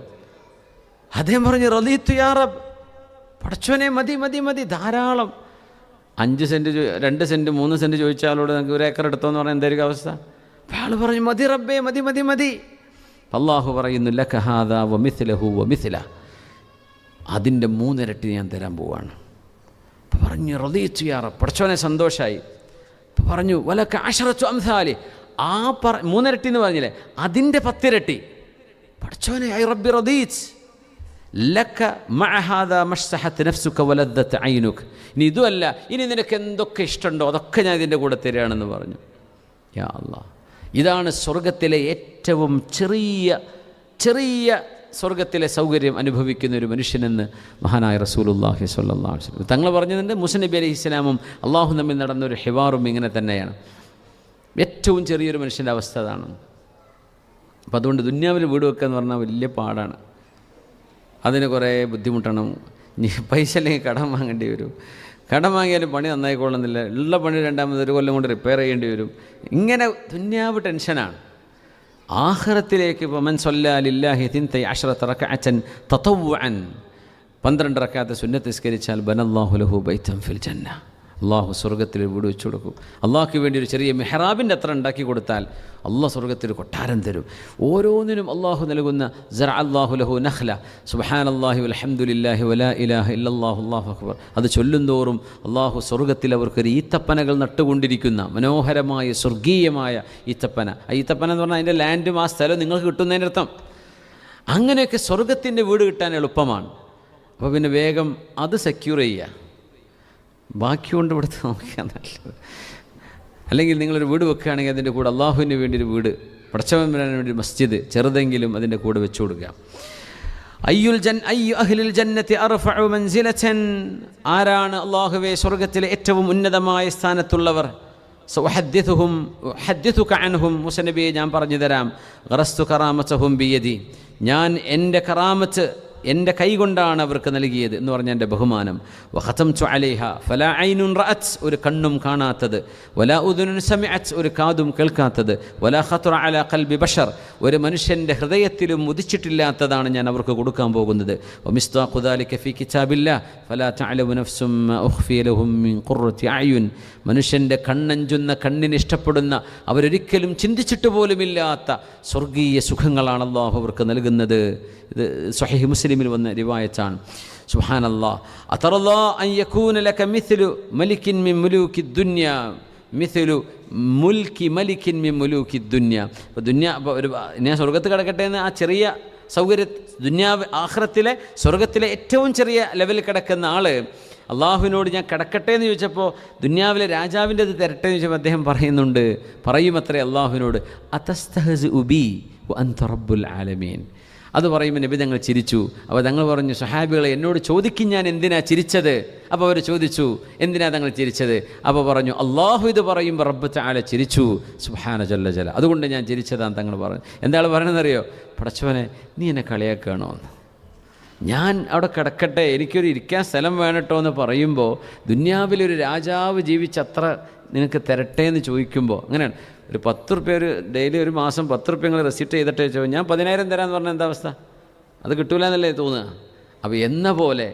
അദ്ദേഹം പറഞ്ഞു, റളീതു യാ റബ്ബ്, പടച്ചോനെ മതി മതി മതി, ധാരാളം. 5 സെൻറ്റ് 2 സെൻറ്റ് 3 സെൻറ്റ് ചോദിച്ച ആളോട് നമുക്ക് 1 ഏക്കർ എടുത്തോന്ന് പറഞ്ഞാൽ എന്തായിരിക്കും അവസ്ഥ? ആൾ പറഞ്ഞു, മതി റബ്ബേ, മതി മതി മതി. അല്ലാഹു പറയുന്നു, ലക ഹാദാ വമിഥ്ലഹു വമിഥ്ല, അതിൻ്റെ 3 ഇരട്ടി ഞാൻ തരാൻ പോവാണ്. അപ്പോൾ പറഞ്ഞു, റളീതു യാ റബ്ബ്, പടച്ചോനെ സന്തോഷമായി. അപ്പോൾ പറഞ്ഞു, വലക അശറതു അംസാലി, ആ 3 ഇരട്ടി എന്ന് പറഞ്ഞില്ലേ, അതിൻ്റെ 10 ഇരട്ടി. പടച്ചോനെ, ഐ റബ്ബി റദീത് ലക മഅ ഹാദാ മഷ്തഹത് നഫ്സുക വലദ്ദത ഐനുക. ഇനി ഇതുമല്ല, ഇനി നിനക്ക് എന്തൊക്കെ ഇഷ്ടമുണ്ടോ അതൊക്കെ ഞാൻ ഇതിൻ്റെ കൂടെ തരികയാണെന്ന് പറഞ്ഞു. യാ അല്ലാഹ്, ഇതാണ് സ്വർഗത്തിലെ ഏറ്റവും ചെറിയ സ്വർഗത്തിലെ സൗകര്യം അനുഭവിക്കുന്ന ഒരു മനുഷ്യനെന്ന് മഹാനായ റസൂലുള്ളാഹി സ്വല്ലല്ലാഹു അലൈഹി വസല്ലം തങ്ങൾ പറഞ്ഞതുണ്ട്. മൂസാ നബി അലൈഹി ഇസ്ലാമും അള്ളാഹു തമ്മിൽ നടന്നൊരു ഹിവാറും ഇങ്ങനെ തന്നെയാണ്. ഏറ്റവും ചെറിയൊരു മനുഷ്യൻ്റെ അവസ്ഥ അതാണ്. അപ്പം അതുകൊണ്ട് ദുന്യാവിൽ വീട് വെക്കുക എന്ന് പറഞ്ഞാൽ വലിയ പാടാണ്. അതിന് കുറേ ബുദ്ധിമുട്ടാണ്. പൈസ അല്ലെങ്കിൽ കടം വാങ്ങേണ്ടി വരും. കടം വാങ്ങിയാലും പണി നന്നായിക്കൊള്ളുന്നില്ല. ഉള്ള പണി 1 കൊല്ലം കൊണ്ട് റിപ്പയർ ചെയ്യേണ്ടി വരും. ഇങ്ങനെ ദുന്യാവ് ടെൻഷനാണ്. ആഖിറത്തിലേക്ക് വമൻ സ്വല്ലാ ലില്ലാഹി 12 റക്അഅൻ തതവ്വുഅൻ, 12 റക്അത്ത് സുന്നത്ത് നിസ്കരിച്ചാൽ ബനല്ലാഹു ലഹു ബൈതൻ ഫിൽ ജന്ന, അള്ളാഹു സ്വർഗത്തിൽ വീട് വെച്ചു കൊടുക്കും. അള്ളാഹ്ക്ക് വേണ്ടി ഒരു ചെറിയ മെഹ്റാബിൻ്റെ അത്ര ഉണ്ടാക്കി കൊടുത്താൽ അള്ളാഹ് സ്വർഗത്തിൽ കൊട്ടാരം തരും. ഓരോന്നിനും അള്ളാഹു നൽകുന്ന സറഅ അല്ലാഹു ലഹു നഖ്ല, സുബ്ഹാനല്ലാഹി വൽഹംദുലില്ലാഹി വലാ ഇലാഹ ഇല്ലല്ലാഹു അല്ലാഹു അക്ബർ, അത് ചൊല്ലുന്തോറും അള്ളാഹു സ്വർഗത്തിൽ അവർക്കൊരു ഈത്തപ്പനകൾ നട്ടുകൊണ്ടിരിക്കുന്ന മനോഹരമായ സ്വർഗീയമായ ഈത്തപ്പന. ആ ഈത്തപ്പന എന്ന് പറഞ്ഞാൽ അതിൻ്റെ ലാൻഡും ആ സ്ഥലം നിങ്ങൾക്ക് കിട്ടുന്നതിൻ്റെ അർത്ഥം. അങ്ങനെയൊക്കെ സ്വർഗത്തിൻ്റെ വീട് കിട്ടാൻ എളുപ്പമാണ്. അപ്പോൾ പിന്നെ വേഗം അത് സെക്യൂർ ചെയ്യുക, ബാക്കി കൊണ്ട് ഇവിടുത്തെ നോക്കിയാൽ നല്ലത്. അല്ലെങ്കിൽ നിങ്ങളൊരു വീട് വെക്കുകയാണെങ്കിൽ അതിൻ്റെ കൂടെ അള്ളാഹുവിന് വേണ്ടി ഒരു വീട്, പടച്ചവന് വേണ്ടി മസ്ജിദ് ചെറുതെങ്കിലും അതിൻ്റെ കൂടെ വെച്ചു കൊടുക്കുക. അയ്യു അഹ്ലിൽ ജന്നത്തി അർഫഉ മൻസിലതൻ, ആരാണ് അള്ളാഹുവേ സ്വർഗത്തിലെ ഏറ്റവും ഉന്നതമായ സ്ഥാനത്തുള്ളവർ? ഉഹദ്ദിഥുക അൻഹും, മൂസാ നബിയെ ഞാൻ പറഞ്ഞു തരാം. ഗറസ്തു കറാമതഹും ബിയദി, ഞാൻ എൻ്റെ കറാമത്ത് എൻ്റെ കൈ കൊണ്ടാണ് അവർക്ക് നൽകിയത് എന്ന് പറഞ്ഞ എൻ്റെ ബഹുമാനം. വഖതംതു അലൈഹ ഫലാ ഐനുൻ റഅത്, ഒരു കണ്ണും കാണാത്തത്, വലാ ഉദുനുൻ സമിഅത്, ഒരു കാതും കേൾക്കാത്തത്, വലാ ഖതറ അലാ ഖൽബി ബശർ, ഒരു മനുഷ്യൻ്റെ ഹൃദയത്തിലും ഉദിച്ചിട്ടില്ലാത്തതാണ് ഞാൻ അവർക്ക് കൊടുക്കാൻ പോകുന്നത്. വമിസ്താഖു ദാലിക ഫീ കിതാബില്ലാഹ് ഫലാ തഅലമു നഫ്സും മാ ഉഖ്ഫിയ ലഹും മിൻ ഖുർറത്തി അയുൻ, മനുഷ്യൻ്റെ കണ്ണഞ്ചുന്ന, കണ്ണിന് ഇഷ്ടപ്പെടുന്ന, അവരൊരിക്കലും ചിന്തിച്ചിട്ട് പോലുമില്ലാത്ത സ്വർഗീയ സുഖങ്ങളാണ് അല്ലാഹു അവർക്ക് നൽകുന്നത്. ഇത് സ്വഹീഹ് മുസ്ലിമിൽ വന്ന റിവായത്താണ്. സുബ്ഹാനല്ലാഹ്. അതറല്ലാ അൻ യകൂന ലക മിസ്ലു മലികിൻ മിൻ മുലൂക്കി ദുനിയ, മിസ്ലു മുൽക്കി മലിക്കിൻ മിൻ മുലൂക്കി ദുനിയ. അപ്പോൾ ദുനിയ, ഒരു ഞാൻ സ്വർഗത്ത് കിടക്കട്ടെ എന്ന് ആ ചെറിയ ദുനിയാവ് ആഖിറത്തിലെ സ്വർഗത്തിലെ ഏറ്റവും ചെറിയ ലെവലിൽ കിടക്കുന്ന ആൾ അള്ളാഹുവിനോട് ഞാൻ കിടക്കട്ടെ എന്ന് ചോദിച്ചപ്പോൾ ദുനിയാവിലെ രാജാവിൻ്റെ അത് തരട്ടെ എന്ന് ചോദിച്ചപ്പോൾ അദ്ദേഹം പറയുമത്രേ അള്ളാഹുവിനോട് അതസ്തഹ്സി ബി വഅൻത റബ്ബുൽ ആലമീൻ. അത് പറയുമ്പോൾ നബി തങ്ങൾ ചിരിച്ചു. അപ്പോൾ തങ്ങൾ പറഞ്ഞു, സഹാബികളെ എന്നോട് ചോദിക്കും ഞാൻ എന്തിനാ ചിരിച്ചത്. അപ്പോൾ അവർ ചോദിച്ചു എന്തിനാ തങ്ങൾ ചിരിച്ചത്. അപ്പോൾ പറഞ്ഞു അള്ളാഹു ഇത് പറയുമ്പോൾ റബ്ബ് തആല ചിരിച്ചു, സുബ്ഹാന ജല്ല ജല, അതുകൊണ്ട് ഞാൻ ചിരിച്ചതാന്ന് തങ്ങൾ പറഞ്ഞു. എന്താണ് പറയണമെന്നറിയോ? പടച്ചവനെ നീ എന്നെ കളിയാക്കുകയാണോ എന്ന്. ഞാൻ അവിടെ കിടക്കട്ടെ, എനിക്കൊരു ഇരിക്കാൻ സ്ഥലം വേണട്ടോ എന്ന് പറയുമ്പോൾ ദുന്യാവിലൊരു രാജാവ് ജീവിച്ചത്ര നിനക്ക് തരട്ടെ എന്ന് ചോദിക്കുമ്പോൾ അങ്ങനെയാണ്. ഒരു 10 റുപ്യ ഒരു ഡെയിലി ഒരു മാസം 10 റുപ്യ നിങ്ങൾ റെസിപ്റ്റ് ചെയ്തിട്ട് വെച്ചോ, ഞാൻ 10,000 തരാമെന്ന് പറഞ്ഞാൽ എന്താ അവസ്ഥ? അത് കിട്ടൂല എന്നല്ലേ തോന്നുക. അപ്പോൾ എന്ന പോലെ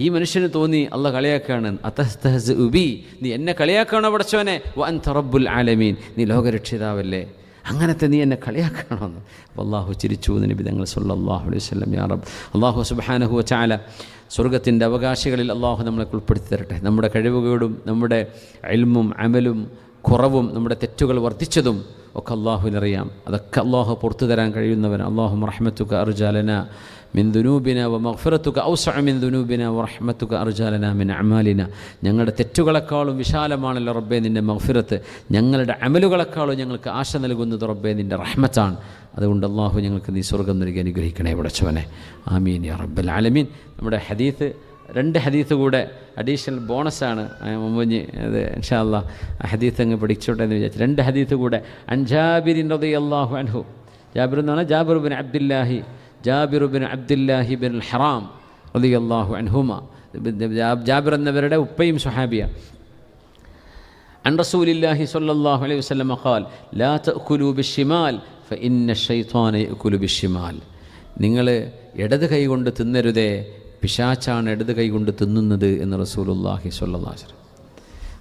ഈ മനുഷ്യന് തോന്നി അള്ളാഹ് കളിയാക്കുകയാണ്. അതസ്തഹ്സി ബി, നീ എന്നെ കളിയാക്കണോ പടച്ചവനെ? വഅൻത റബ്ബുൽ ആലമീൻ, നീ ലോകരക്ഷിതാവല്ലേ, അങ്ങനത്തെ നീ എന്നെ കളിയാക്കണമെന്ന്. അപ്പോൾ അള്ളാഹു ചിരിച്ചു. നബി തങ്ങൾ സല്ലല്ലാഹു അലൈഹി വസല്ലം. യാ റബ്ബ്, അള്ളാഹു സുബ്ഹാനഹു വ തആല സ്വർഗത്തിൻ്റെ അവകാശികളിൽ അള്ളാഹു നമ്മളെ ഉൾപ്പെടുത്തി തരട്ടെ. നമ്മുടെ കഴിവുകളും നമ്മുടെ ഇൽമും അമലും കുറവും നമ്മുടെ തെറ്റുകൾ വർദ്ധിച്ചതും ഒക്കെ അള്ളാഹുവിനറിയാം. അതൊക്കെ അള്ളാഹു പുറത്തു തരാൻ കഴിയുന്നവൻ. അല്ലാഹുമ്മ റഹ്മത്തുക അർജാ ലനാ മിൻ ദുനൂബിന വ മഗ്ഫിറതുക ഔസഅ മിൻ ദുനൂബിന വ റഹ്മത്തുക അർജാ ലനാ മിൻ അമാലിന. ഞങ്ങളുടെ തെറ്റുകളെക്കാളും വിശാലമാണല്ലോ റബ്ബേ നിൻ്റെ മഗ്ഫിറത്ത്, ഞങ്ങളുടെ അമലുകളെക്കാളും ഞങ്ങൾക്ക് ആശ നൽകുന്നത് റബ്ബേ നിൻ്റെ റഹ്മത്താണ്. അതുകൊണ്ട് അള്ളാഹു ഞങ്ങൾക്ക് നീ സ്വർഗം നൽകി അനുഗ്രഹിക്കണേ പടച്ചവനെ. ആമീൻ യാ റബ്ബൽ ആലമീൻ. നമ്മുടെ ഹദീത്ത് 2 ഹദീത്ത് കൂടെ അഡീഷണൽ ബോണസാണ്. മുമ്പ് അത് ഇൻഷാ അല്ലാഹ് ആ ഹദീത്ത് അങ്ങ് പഠിച്ചോട്ടെ എന്ന് വിചാരിച്ചു. 2 ഹദീത്ത് കൂടെ. അൻ ജാബിർ റളിയല്ലാഹു അൻഹു, ജാബിർ എന്നാണ് ജാബിർ ബിൻ അബ്ദുല്ലാഹി ബിൻ ഹറാം റളിയല്ലാഹു അൻഹുമ. ജാബിർ എന്നവരുടെ ഉപ്പയും സ്വഹാബിയ. അൻ റസൂലില്ലാഹി സ്വല്ലല്ലാഹു അലൈഹി വസല്ലം ഖാൽ ലാ തഅകുലു ബിശ്ശിമാൽ ഫഇന്ന ശൈത്വാന യഅകുലു ബിശ്ശിമാൽ. നിങ്ങൾ ഇടത് കൈ കൊണ്ട് തിന്നരുതേ, പിശാച്ചാണ് ഇടത് കൈ കൊണ്ട് തിന്നുന്നത് എന്ന് റസൂലുള്ളാഹി സ്വല്ലല്ലാഹു അലൈഹി വസല്ലം.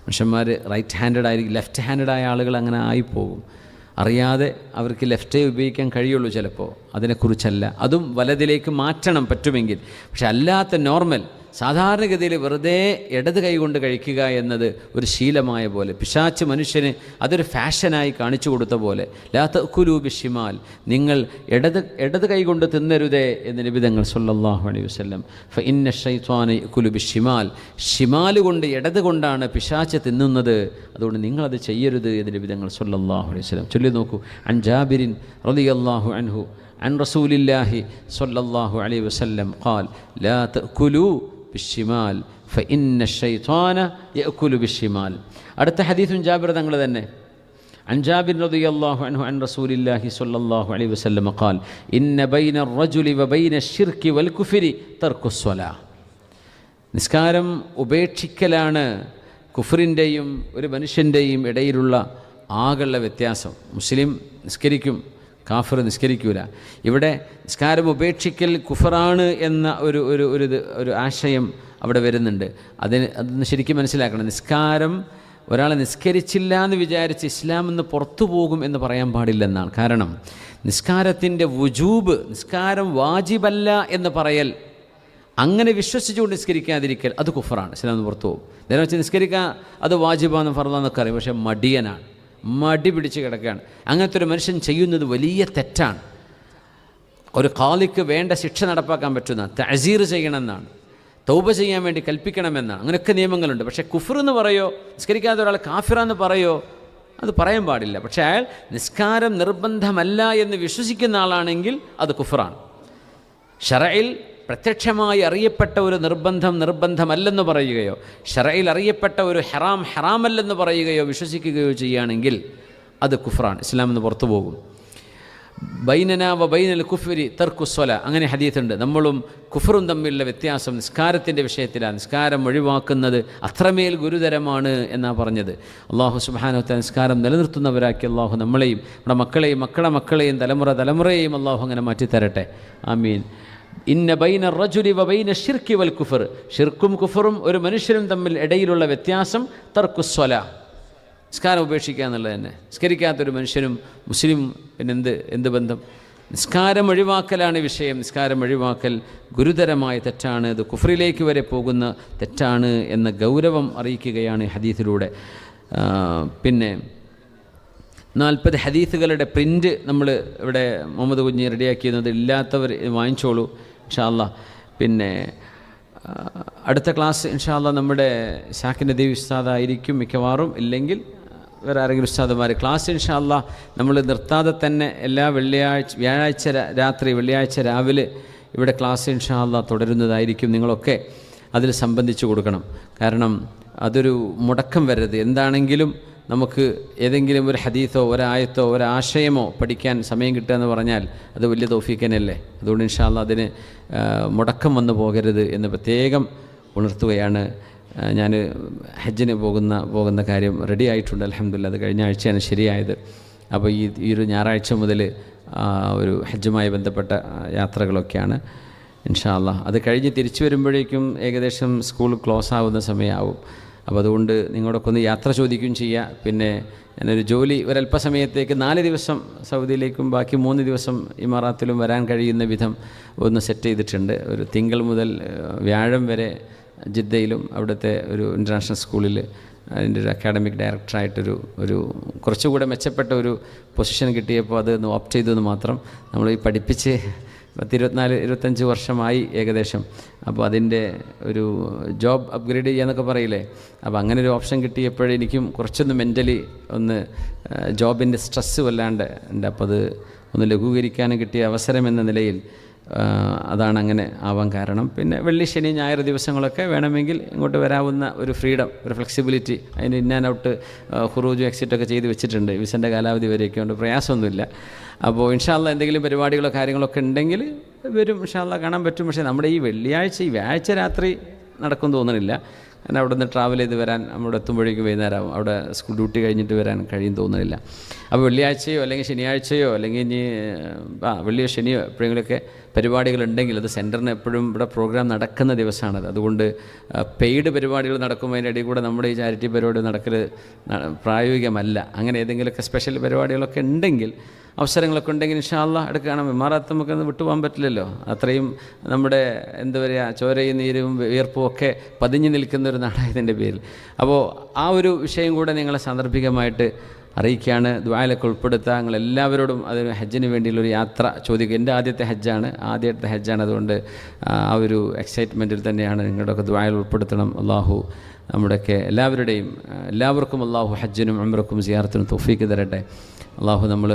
മനുഷ്യന്മാർ റൈറ്റ് ഹാൻഡഡ് ആയിരിക്കും, ലെഫ്റ്റ് ഹാൻഡഡ് ആയ ആളുകൾ അങ്ങനെ ആയിപ്പോകും. അറിയാതെ അവർക്ക് ലെഫ്റ്റേ ഉപയോഗിക്കാൻ കഴിയുള്ളൂ ചിലപ്പോൾ. അതിനെക്കുറിച്ചല്ല, അതും വലതിലേക്ക് മാറ്റണം പറ്റുമെങ്കിൽ. പക്ഷെ അല്ലാത്ത നോർമൽ സാധാരണഗതിയിൽ വെറുതെ ഇടത് കൈ കൊണ്ട് കഴിക്കുക എന്നത് ഒരു ശീലമായ പോലെ, പിശാച്ച് മനുഷ്യന് അതൊരു ഫാഷനായി കാണിച്ചു കൊടുത്ത പോലെ. ലാ തഅകുലു ബിശ്ശിമാൽ, നിങ്ങൾ ഇടത് കൈ കൊണ്ട് തിന്നരുതേ എന്ന് നബി തങ്ങൾ സല്ലല്ലാഹു അലൈഹി വസല്ലം. ഫഇന്ന ശൈത്വാന യഅകുലു ബിശ്ശിമാൽ, ഷിമാൽ കൊണ്ട് ഇടത് കൊണ്ടാണ് പിശാച്ച് തിന്നുന്നത്, അതുകൊണ്ട് നിങ്ങളത് ചെയ്യരുത് എന്ന് നബി തങ്ങൾ സല്ലല്ലാഹു അലൈഹി വസല്ലം. ചൊല്ലി നോക്കൂ. അൻ ജാബിരിൻ റളിയല്ലാഹു അൻഹു അൻ റസൂലില്ലാഹി സ്വല്ലല്ലാഹു അലൈഹി വസല്ലം ഖാൽ ലാ തഅകുലു ബിശ്ശിമാൽ ഫഇന്ന ശൈത്വാന യഅകുലു ബിശ്ശിമാൽ. അടുത്ത ഹദീസും ജാബിർ തങ്ങൾ തന്നെ. അൻ ജാബിർ റളിയല്ലാഹു അൻഹു അൻ റസൂലില്ലാഹി സ്വല്ലല്ലാഹു അലൈഹി വസല്ലം ഖാൽ ഇന്ന ബൈന അർറജുലി വബൈന അശ്ശിർകി വൽ കുഫ്രി തർക്കുസ് സ്വലാ. നിസ്കാരം ഉപേക്ഷിക്കലാണ് കുഫറിൻ്റെയും ഒരു മനുഷ്യൻ്റെയും ഇടയിലുള്ള ആകെയുള്ള വ്യത്യാസം. മുസ്ലിം നിസ്കരിക്കും, കാഫിർ നിസ്കരിക്കൂല. ഇവിടെ നിസ്കാരം ഉപേക്ഷിക്കൽ കുഫറാണ് എന്ന ഒരു ആശയം അവിടെ വരുന്നുണ്ട്. അതൊന്ന് ശരിക്കും മനസ്സിലാക്കണം. നിസ്കാരം ഒരാളെ നിസ്കരിച്ചില്ല എന്ന് വിചാരിച്ച് ഇസ്ലാം എന്ന് പുറത്തു പോകും എന്ന് പറയാൻ പാടില്ലെന്നാണ്. കാരണം നിസ്കാരത്തിൻ്റെ വുജൂബ്, നിസ്കാരം വാജിബല്ല എന്ന് പറയൽ, അങ്ങനെ വിശ്വസിച്ചുകൊണ്ട് നിസ്കരിക്കാതിരിക്കൽ, അത് കുഫറാണ്, ഇസ്ലാം എന്ന് പുറത്തു പോകും. നേരെ വെച്ച് നിസ്കരിക്കാൻ അത് വാജിബാന്ന് ഫർളാന്നൊക്കെ അറിയും, പക്ഷേ മടിയനാണ്, മടി പിടിച്ച് കിടക്കുകയാണ്. അങ്ങനത്തെ ഒരു മനുഷ്യൻ ചെയ്യുന്നത് വലിയ തെറ്റാണ്. ഒരു ഖാലിക്ക് വേണ്ട ശിക്ഷ നടപ്പാക്കാൻ പറ്റുന്ന തഅസീർ ചെയ്യണമെന്നാണ്, തൗബ ചെയ്യാൻ വേണ്ടി കൽപ്പിക്കണമെന്നാണ്. അങ്ങനെയൊക്കെ നിയമങ്ങളുണ്ട്. പക്ഷേ കുഫർ എന്ന് പറയോ, നിസ്കരിക്കാത്ത ഒരാൾ കാഫിറാന്ന് പറയോ, അത് പറയാൻ പാടില്ല. പക്ഷേ അയാൾ നിസ്കാരം നിർബന്ധമല്ല എന്ന് വിശ്വസിക്കുന്ന ആളാണെങ്കിൽ അത് കുഫറാണ്. ശറഇൽ പ്രത്യക്ഷമായി അറിയപ്പെട്ട ഒരു നിർബന്ധമല്ലെന്ന് പറയുകയോ, ശറഇൽ അറിയപ്പെട്ട ഒരു ഹറാം ഹറാമല്ലെന്ന് പറയുകയോ വിശ്വസിക്കുകയോ ചെയ്യുകയാണെങ്കിൽ അത് കുഫറാണ്, ഇസ്ലാം എന്ന് പുറത്തു പോകും. ബൈനന വ ബൈനൽ കുഫ്രി തർക്കുസ്വല, അങ്ങനെ ഹദീത്തുണ്ട്. നമ്മളും കുഫറും തമ്മിലുള്ള വ്യത്യാസം നിസ്കാരത്തിൻ്റെ വിഷയത്തിലാണ്. നിസ്കാരം ഒഴിവാക്കുന്നത് അത്രമേൽ ഗുരുതരമാണ് എന്നാണ് പറഞ്ഞത്. അള്ളാഹു സുബ്ഹാനഹു വ തആല നിസ്കാരം നിലനിർത്തുന്നവരാക്കി അള്ളാഹു നമ്മളെയും നമ്മുടെ മക്കളെയും മക്കളെയും തലമുറയെയും അള്ളാഹു അങ്ങനെ മാറ്റിത്തരട്ടെ. ആമീൻ. ഇന്ന ബൈന റജുലി വ ബൈന ശിർക്കി വൽ കുഫർ, ഷിർക്കും കുഫറും ഒരു മനുഷ്യനും തമ്മിൽ ഇടയിലുള്ള വ്യത്യാസം തർക്കുസ്വല, നിസ്കാരം ഉപേക്ഷിക്കുക എന്നുള്ളത് തന്നെ. നിസ്കരിക്കാത്തൊരു മനുഷ്യനും മുസ്ലിം പിന്നെ എന്ത് ബന്ധം? നിസ്കാരം ഒഴിവാക്കലാണ് വിഷയം. നിസ്കാരം ഒഴിവാക്കൽ ഗുരുതരമായ തെറ്റാണ്, ഇത് കുഫറിലേക്ക് വരെ പോകുന്ന തെറ്റാണ് എന്ന ഗൗരവം അറിയിക്കുകയാണ് ഹദീസിലൂടെ. പിന്നെ 40 ഹദീസുകളുടെ പ്രിൻ്റ് നമ്മൾ ഇവിടെ മുഹമ്മദ് കുഞ്ഞി റെഡിയാക്കിയിരുന്നത്. ഇല്ലാത്തവർ വാങ്ങിച്ചോളൂ ഇൻഷാ അല്ലാഹ്. പിന്നെ അടുത്ത ക്ലാസ് ഇൻഷാ അല്ലാഹ് നമ്മുടെ ഷാക്കിർ നദീം ഉസ്താദായിരിക്കും മിക്കവാറും, ഇല്ലെങ്കിൽ വേറെ ആരെങ്കിലും ഉസ്താദുമാർ. ക്ലാസ് ഇൻഷാ അല്ലാഹ് നമ്മൾ നിർത്താതെ തന്നെ എല്ലാ വ്യാഴാഴ്ച രാത്രി വെള്ളിയാഴ്ച രാവിലെ ഇവിടെ ക്ലാസ് ഇൻഷാ അല്ലാഹ് തുടരുന്നതായിരിക്കും. നിങ്ങളൊക്കെ അതിൽ സംബന്ധിച്ച് കൊടുക്കണം. കാരണം അതൊരു മുടക്കം വരരുത്. എന്താണെങ്കിലും നമുക്ക് ഏതെങ്കിലും ഒരു ഹദീസോ ഒരായത്തോ ഒരാശയമോ പഠിക്കാൻ സമയം കിട്ടുക എന്ന് പറഞ്ഞാൽ അത് വലിയ തൗഫീഖനല്ലേ. അതുകൊണ്ട് ഇൻഷാ അല്ലാഹ് അതിന് മുടക്കം വന്നു പോകരുത് എന്ന് പ്രത്യേകം ഉണർത്തുകയാണ്. ഞാൻ ഹജ്ജിന് പോകുന്ന കാര്യം റെഡി ആയിട്ടുണ്ട് അൽഹംദുലില്ലാഹ്. അത് കഴിഞ്ഞ ആഴ്ചയാണ് ശരിയായത്. അപ്പോൾ ഈ ഒരു ഞായറാഴ്ച മുതൽ ഒരു ഹജ്ജുമായി ബന്ധപ്പെട്ട യാത്രകളൊക്കെയാണ് ഇൻഷാ അല്ലാഹ്. അത് കഴിഞ്ഞ് തിരിച്ചു വരുമ്പോഴേക്കും ഏകദേശം സ്കൂൾ ക്ലോസ് ആവുന്ന സമയമാവും. അപ്പോൾ അതുകൊണ്ട് നിങ്ങളോടൊക്കെ ഒന്ന് യാത്ര ചോദിക്കുകയും ചെയ്യുക. പിന്നെ ഞാനൊരു ജോലി ഒരല്പസമയത്തേക്ക് 4 ദിവസം സൗദിയിലേക്കും ബാക്കി 3 ദിവസം ഇമാറാത്തിലും വരാൻ കഴിയുന്ന വിധം ഒന്ന് സെറ്റ് ചെയ്തിട്ടുണ്ട്. ഒരു തിങ്കൾ മുതൽ വ്യാഴം വരെ ജിദ്ദയിലും അവിടുത്തെ ഒരു ഇൻ്റർനാഷണൽ സ്കൂളിൽ അതിൻ്റെ ഒരു അക്കാഡമിക് ഡയറക്ടറായിട്ടൊരു കുറച്ചുകൂടെ മെച്ചപ്പെട്ട ഒരു പൊസിഷൻ കിട്ടിയപ്പോൾ അത് ഒന്ന് ഓപ്റ്റ് ചെയ്തതെന്ന് മാത്രം. നമ്മൾ ഈ പഠിപ്പിച്ച് 24-25 വർഷമായി ഏകദേശം. അപ്പോൾ അതിൻ്റെ ഒരു ജോബ് അപ്ഗ്രേഡ് ചെയ്യാന്നൊക്കെ പറയില്ലേ, അപ്പോൾ അങ്ങനെ ഒരു ഓപ്ഷൻ കിട്ടിയപ്പോഴെനിക്കും കുറച്ചൊന്ന് മെൻ്റലി ഒന്ന് ജോബിൻ്റെ സ്ട്രെസ്സ് വല്ലാണ്ട് ഉണ്ട്. അപ്പോൾ അത് ഒന്ന് ലഘൂകരിക്കാനും കിട്ടിയ അവസരം എന്ന നിലയിൽ അതാണ് അങ്ങനെ ആവാൻ കാരണം. പിന്നെ വെള്ളി ശനി ഞായർ ദിവസങ്ങളൊക്കെ വേണമെങ്കിൽ ഇങ്ങോട്ട് വരാവുന്ന ഒരു ഫ്രീഡം, ഒരു ഫ്ലെക്സിബിലിറ്റി, അതിന് ഇൻ ആൻഡ് ഔട്ട് ഖുറൂജ് എക്സിറ്റൊക്കെ ചെയ്ത് വെച്ചിട്ടുണ്ട്. വിസൻ്റെ കാലാവധി വരെയൊക്കെ കൊണ്ട് പ്രയാസമൊന്നുമില്ല. അപ്പോൾ ഇൻഷാ അല്ലാഹ് എന്തെങ്കിലും പരിപാടികളോ കാര്യങ്ങളൊക്കെ ഉണ്ടെങ്കിൽ വരും, ഇൻഷാ അല്ലാഹ് കാണാൻ പറ്റും. പക്ഷേ നമ്മുടെ ഈ വ്യാഴാഴ്ച രാത്രി നടക്കും തോന്നുന്നില്ല. കാരണം അവിടെ നിന്ന് ട്രാവൽ ചെയ്ത് വരാൻ നമ്മുടെ എത്തുമ്പോഴേക്കും വൈകുന്നേരമാവും. അവിടെ സ്കൂൾ ഡ്യൂട്ടി കഴിഞ്ഞിട്ട് വരാൻ കഴിയും തോന്നുന്നില്ല. അപ്പോൾ വെള്ളിയാഴ്ചയോ അല്ലെങ്കിൽ ശനിയാഴ്ചയോ അല്ലെങ്കിൽ ഇനി വെള്ളിയോ ശനിയോ എപ്പോഴെങ്കിലുമൊക്കെ പരിപാടികളുണ്ടെങ്കിൽ അത് സെൻറ്ററിന് എപ്പോഴും ഇവിടെ പ്രോഗ്രാം നടക്കുന്ന ദിവസമാണത്. അതുകൊണ്ട് പെയ്ഡ് പരിപാടികൾ നടക്കുമ്പോൾ അതിൻ്റെ ഇടയിൽ കൂടെ നമ്മുടെ ഈ ചാരിറ്റി പരിപാടി നടക്കൽ പ്രായോഗികമല്ല. അങ്ങനെ ഏതെങ്കിലുമൊക്കെ സ്പെഷ്യൽ പരിപാടികളൊക്കെ ഉണ്ടെങ്കിൽ, അവസരങ്ങളൊക്കെ ഉണ്ടെങ്കിൽ ഇൻഷാ അല്ലാഹ് എടുക്കുകയാണ്. ഇമാറാത്ത് നമുക്കൊന്ന് വിട്ടുപോകാൻ പറ്റില്ലല്ലോ. അത്രയും നമ്മുടെ എന്താ പറയുക, ചോരയും നീരും വിയർപ്പും ഒക്കെ പതിഞ്ഞു നിൽക്കുന്ന ഒരു നാടായതിൻ്റെ പേരിൽ. അപ്പോൾ ആ ഒരു വിഷയം കൂടെ നിങ്ങളെ സാന്ദർഭികമായിട്ട് അറിയിക്കുകയാണ്. ദുആയിലൊക്കെ ഉൾപ്പെടുത്തുക. നിങ്ങളെല്ലാവരോടും അതിന് ഹജ്ജിന് വേണ്ടിയുള്ളൊരു യാത്ര ചോദിക്കുക. എൻ്റെ ആദ്യത്തെ ഹജ്ജാണ്. അതുകൊണ്ട് ആ ഒരു എക്സൈറ്റ്മെൻറ്റിൽ തന്നെയാണ്. നിങ്ങളുടെയൊക്കെ ദുആയിൽ ഉൾപ്പെടുത്തണം. അള്ളാഹു നമ്മുടെയൊക്കെ എല്ലാവർക്കും അള്ളാഹു ഹജ്ജിനും ഉംറക്കും സിയാറത്തിനും തൗഫീക്ക് തരട്ടെ. അള്ളാഹു നമ്മൾ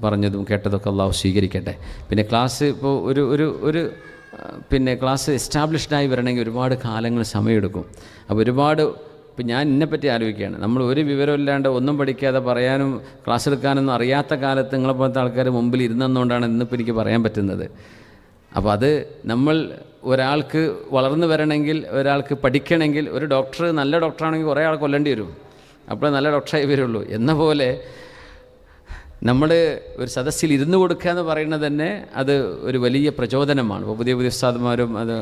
പറഞ്ഞതും കേട്ടതൊക്കെ അള്ളാഹു സ്വീകരിക്കട്ടെ. പിന്നെ ക്ലാസ് ഇപ്പോൾ ഒരു ക്ലാസ് എസ്റ്റാബ്ലിഷ്ഡായി വരണമെങ്കിൽ ഒരുപാട് കാലങ്ങൾ സമയമെടുക്കും. അപ്പോൾ ഇപ്പം ഞാൻ എന്നെപ്പറ്റി ആലോചിക്കുകയാണ്. നമ്മൾ ഒരു വിവരമില്ലാണ്ട് ഒന്നും പഠിക്കാതെ പറയാനും ക്ലാസ് എടുക്കാനൊന്നും അറിയാത്ത കാലത്ത് നിങ്ങളെപ്പോലത്തെ ആൾക്കാർ മുമ്പിൽ ഇരുന്നെന്നുകൊണ്ടാണ് ഇന്നിപ്പോൾ എനിക്ക് പറയാൻ പറ്റുന്നത്. അപ്പോൾ അത് നമ്മൾ ഒരാൾക്ക് വളർന്നു വരണമെങ്കിൽ, ഒരാൾക്ക് പഠിക്കണമെങ്കിൽ, ഒരു ഡോക്ടർ നല്ല ഡോക്ടറാണെങ്കിൽ കുറേ ആൾ കൊല്ലേണ്ടി വരും, അപ്പോഴേ നല്ല ഡോക്ടറായി വരുള്ളൂ. എന്ന പോലെ നമ്മൾ ഒരു സദസ്സിൽ ഇരുന്ന് കൊടുക്കുക എന്ന് പറയുന്നത് തന്നെ അത് ഒരു വലിയ പ്രചോദനമാണ്. ഇപ്പോൾ പുതിയ ഉസ്താദുമാരും അത്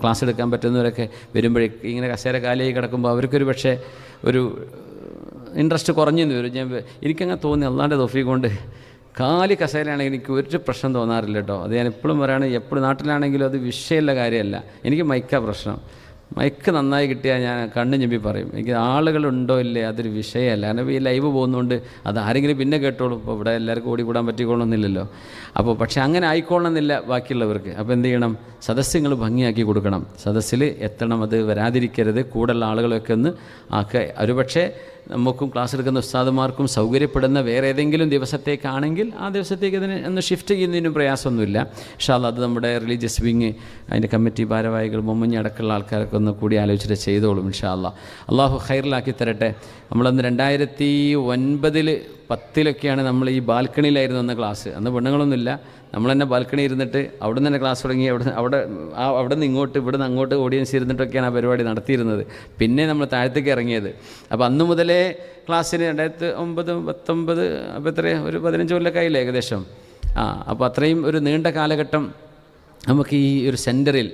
ക്ലാസ് എടുക്കാൻ പറ്റുന്നവരൊക്കെ വരുമ്പോഴേക്ക് ഇങ്ങനെ കസേര കാലിയായി കിടക്കുമ്പോൾ അവർക്കൊരു പക്ഷേ ഒരു ഇൻട്രസ്റ്റ് കുറഞ്ഞെന്ന് വരും. എനിക്കങ്ങനെ തോന്നി, അള്ളാൻ്റെ തൗഫീഖ് കൊണ്ട് കാലി കസേരയാണെങ്കിൽ എനിക്ക് ഒരു പ്രശ്നം തോന്നാറില്ല കേട്ടോ. അത് ഞാൻ എപ്പോഴും പറയുകയാണ്. എപ്പോഴും നാട്ടിലാണെങ്കിലും അത് വിഷയമുള്ള കാര്യമല്ല. എനിക്ക് മൈക്കാ പ്രശ്നം. മൈക്ക് നന്നായി കിട്ടിയാൽ ഞാൻ കണ്ണ് ഞെമ്പി പറയും. എനിക്ക് ആളുകളുണ്ടോ ഇല്ലേ അതൊരു വിഷയമല്ല. കാരണം ഈ ലൈവ് പോകുന്നതുകൊണ്ട് അത് ആരെങ്കിലും പിന്നെ കേട്ടോളൂ. ഇപ്പോൾ ഇവിടെ എല്ലാവർക്കും ഓടിക്കൂടാൻ പറ്റിക്കൊള്ളണമെന്നില്ലല്ലോ. അപ്പോൾ പക്ഷേ അങ്ങനെ ആയിക്കൊള്ളണമെന്നില്ല ബാക്കിയുള്ളവർക്ക്. അപ്പോൾ എന്ത് ചെയ്യണം? സദസ്യങ്ങൾ ഭംഗിയാക്കി കൊടുക്കണം, സദസ്സിൽ എത്തണം, അത് വരാതിരിക്കരുത്. കൂടുള്ള ആളുകളൊക്കെ ഒന്ന് ആക്കുക. ഒരുപക്ഷെ നമുക്കും ക്ലാസ് എടുക്കുന്ന ഉസ്താദുമാർക്കും സൗകര്യപ്പെടുന്ന വേറെ ഏതെങ്കിലും ദിവസത്തേക്കാണെങ്കിൽ ആ ദിവസത്തേക്ക് ഇതിനെ ഒന്ന് ഷിഫ്റ്റ് ചെയ്യുന്നതിനും പ്രയാസമൊന്നുമില്ല. ഇൻഷാ അല്ലാഹ് അത് നമ്മുടെ റിലീജിയസ് വിങ്, അതിൻ്റെ കമ്മിറ്റി ഭാരവാഹികൾ, മുമ്മഞ്ഞി അടക്കമുള്ള ആൾക്കാരൊക്കെ ഒന്ന് കൂടി ആലോചിച്ചിട്ട് ചെയ്തോളും ഇൻഷാ അല്ലാഹ്. അള്ളാഹു ഖൈറിലാക്കി തരട്ടെ. നമ്മളന്ന് 2009-10 നമ്മൾ ഈ ബാൽക്കണിയിലായിരുന്നു അന്ന് ക്ലാസ്. അന്ന് പെണ്ണുങ്ങളൊന്നുമില്ല. നമ്മൾ തന്നെ ബാൽക്കണി ഇരുന്നിട്ട് അവിടെ നിന്ന് തന്നെ ക്ലാസ് തുടങ്ങി. അവിടെ നിന്ന് ഇങ്ങോട്ട്, ഇവിടെ നിന്ന് അങ്ങോട്ട് ഓഡിയൻസ് ഇരുന്നിട്ടൊക്കെയാണ് ആ പരിപാടി നടത്തിയിരുന്നത്. പിന്നെ നമ്മൾ താഴത്തേക്ക് ഇറങ്ങിയത്. അപ്പോൾ അന്ന് മുതലേ ക്ലാസ്സിന് 2009-19 അപ്പോൾ എത്രയാണ്, ഒരു 15 കൊല്ലമൊക്കെ ആയില്ലേ ഏകദേശം. അപ്പോൾ അത്രയും ഒരു നീണ്ട കാലഘട്ടം നമുക്ക് ഈ ഒരു സെൻറ്ററിൽ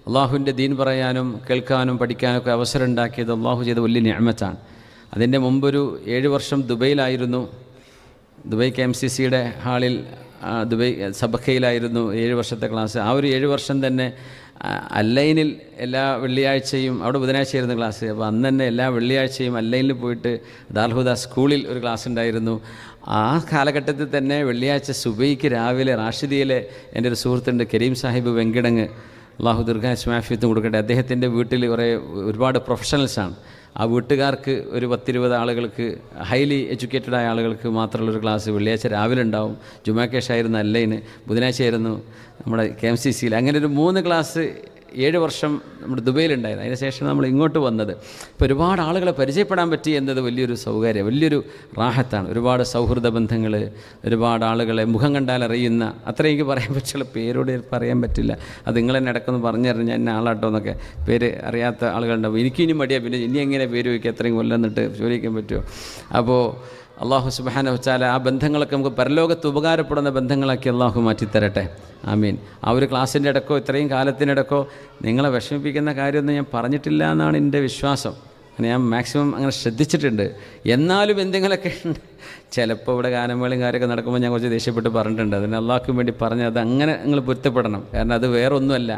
അള്ളാഹുവിൻ്റെ ദീൻ പറയാനും കേൾക്കാനും പഠിക്കാനൊക്കെ അവസരം ഉണ്ടാക്കിയത് അള്ളാഹു ചെയ്ത വലിയ നിഅമത്താണ്. അതിൻ്റെ മുമ്പൊരു 7 വർഷം ദുബൈയിലായിരുന്നു. ദുബൈ KMCCയുടെ ഹാളിൽ ദുബൈ സബക്കയിലായിരുന്നു 7 വർഷത്തെ ക്ലാസ്. ആ ഒരു 7 വർഷം തന്നെ അല്ലൈനിൽ എല്ലാ വെള്ളിയാഴ്ചയും, അവിടെ ബുധനാഴ്ചയായിരുന്നു ക്ലാസ്. അപ്പോൾ അന്ന് തന്നെ എല്ലാ വെള്ളിയാഴ്ചയും അല്ലൈനിൽ പോയിട്ട് ദാർഹുദ സ്കൂളിൽ ഒരു ക്ലാസ് ഉണ്ടായിരുന്നു. ആ കാലഘട്ടത്തിൽ തന്നെ വെള്ളിയാഴ്ച സുബൈക്ക് രാവിലെ റാഷിദിയിലെ എൻ്റെ ഒരു സുഹൃത്തുണ്ട് കരീം സാഹിബ് വെങ്കിടങ്ങ്, അള്ളാഹു ദീർഘായുസ്സും കൊടുക്കട്ടെ. അദ്ദേഹത്തിൻ്റെ വീട്ടിൽ ഒരുപാട് പ്രൊഫഷണൽസാണ്. ആ വീട്ടുകാർക്ക് ഒരു 10-20 ആളുകൾക്ക്, ഹൈലി എഡ്യൂക്കേറ്റഡായ ആളുകൾക്ക് മാത്രമുള്ളൊരു ക്ലാസ് വെള്ളിയാഴ്ച രാവിലെ ഉണ്ടാവും. ജുമാക്കേഷായിരുന്നു അല്ലൈന്, ബുധനാഴ്ച ആയിരുന്നു നമ്മുടെ KMCCയിൽ. അങ്ങനെ ഒരു 3 ക്ലാസ് 7 വർഷം നമ്മുടെ ദുബൈയിലുണ്ടായിരുന്നു. അതിന് ശേഷം നമ്മൾ ഇങ്ങോട്ട് വന്നത്. ഇപ്പോൾ ഒരുപാട് ആളുകളെ പരിചയപ്പെടാൻ പറ്റി എന്നത് വലിയൊരു സൗകര്യം, വലിയൊരു റാഹത്താണ്. ഒരുപാട് സൗഹൃദ ബന്ധങ്ങൾ, ഒരുപാട് ആളുകളെ മുഖം കണ്ടാൽ അറിയുന്ന, അത്രയും എനിക്ക് പറയാൻ പറ്റുള്ള, പേരോട് പറയാൻ പറ്റില്ല. അത് നിങ്ങൾ തന്നെ ഇടയ്ക്കൊന്ന് പറഞ്ഞു തരണം, ഞാൻ ആളാട്ടോ എന്നൊക്കെ. പേര് അറിയാത്ത ആളുകളുണ്ടാവും. എനിക്കിനി മടിയാണ്, പിന്നെ ഇനി എങ്ങനെ പേര് വയ്ക്കുക, അത്രയും കൊല്ലന്നിട്ട് ചോദിക്കാൻ പറ്റുമോ? അപ്പോൾ അള്ളാഹു സുബ്ഹാനഹു വ തആല ആ ബന്ധങ്ങളൊക്കെ നമുക്ക് പരലോകത്ത് ഉപകാരപ്പെടുന്ന ബന്ധങ്ങളാക്കി അള്ളാഹു മാറ്റിത്തരട്ടെ. ആമീൻ. ആ ഒരു ക്ലാസ്സിൻ്റെ ഇടക്കോ ഇത്രയും കാലത്തിനിടക്കോ നിങ്ങളെ വിഷമിപ്പിക്കുന്ന കാര്യമൊന്നും ഞാൻ പറഞ്ഞിട്ടില്ല എന്നാണ് എൻ്റെ വിശ്വാസം. അങ്ങനെ ഞാൻ മാക്സിമം അങ്ങനെ ശ്രദ്ധിച്ചിട്ടുണ്ട്. എന്നാലും എന്തെങ്കിലുമൊക്കെ ഉണ്ട്. ചിലപ്പോൾ ഇവിടെ ഗാനമേളയും കാര്യമൊക്കെ നടക്കുമ്പോൾ ഞാൻ കുറച്ച് ദേഷ്യപ്പെട്ട് പറഞ്ഞിട്ടുണ്ട്. അതിന് അള്ളാഹ്ക്കും വേണ്ടി പറഞ്ഞത് അങ്ങനെ നിങ്ങൾ പൊരുത്തപ്പെടണം. കാരണം അത് വേറൊന്നുമല്ല.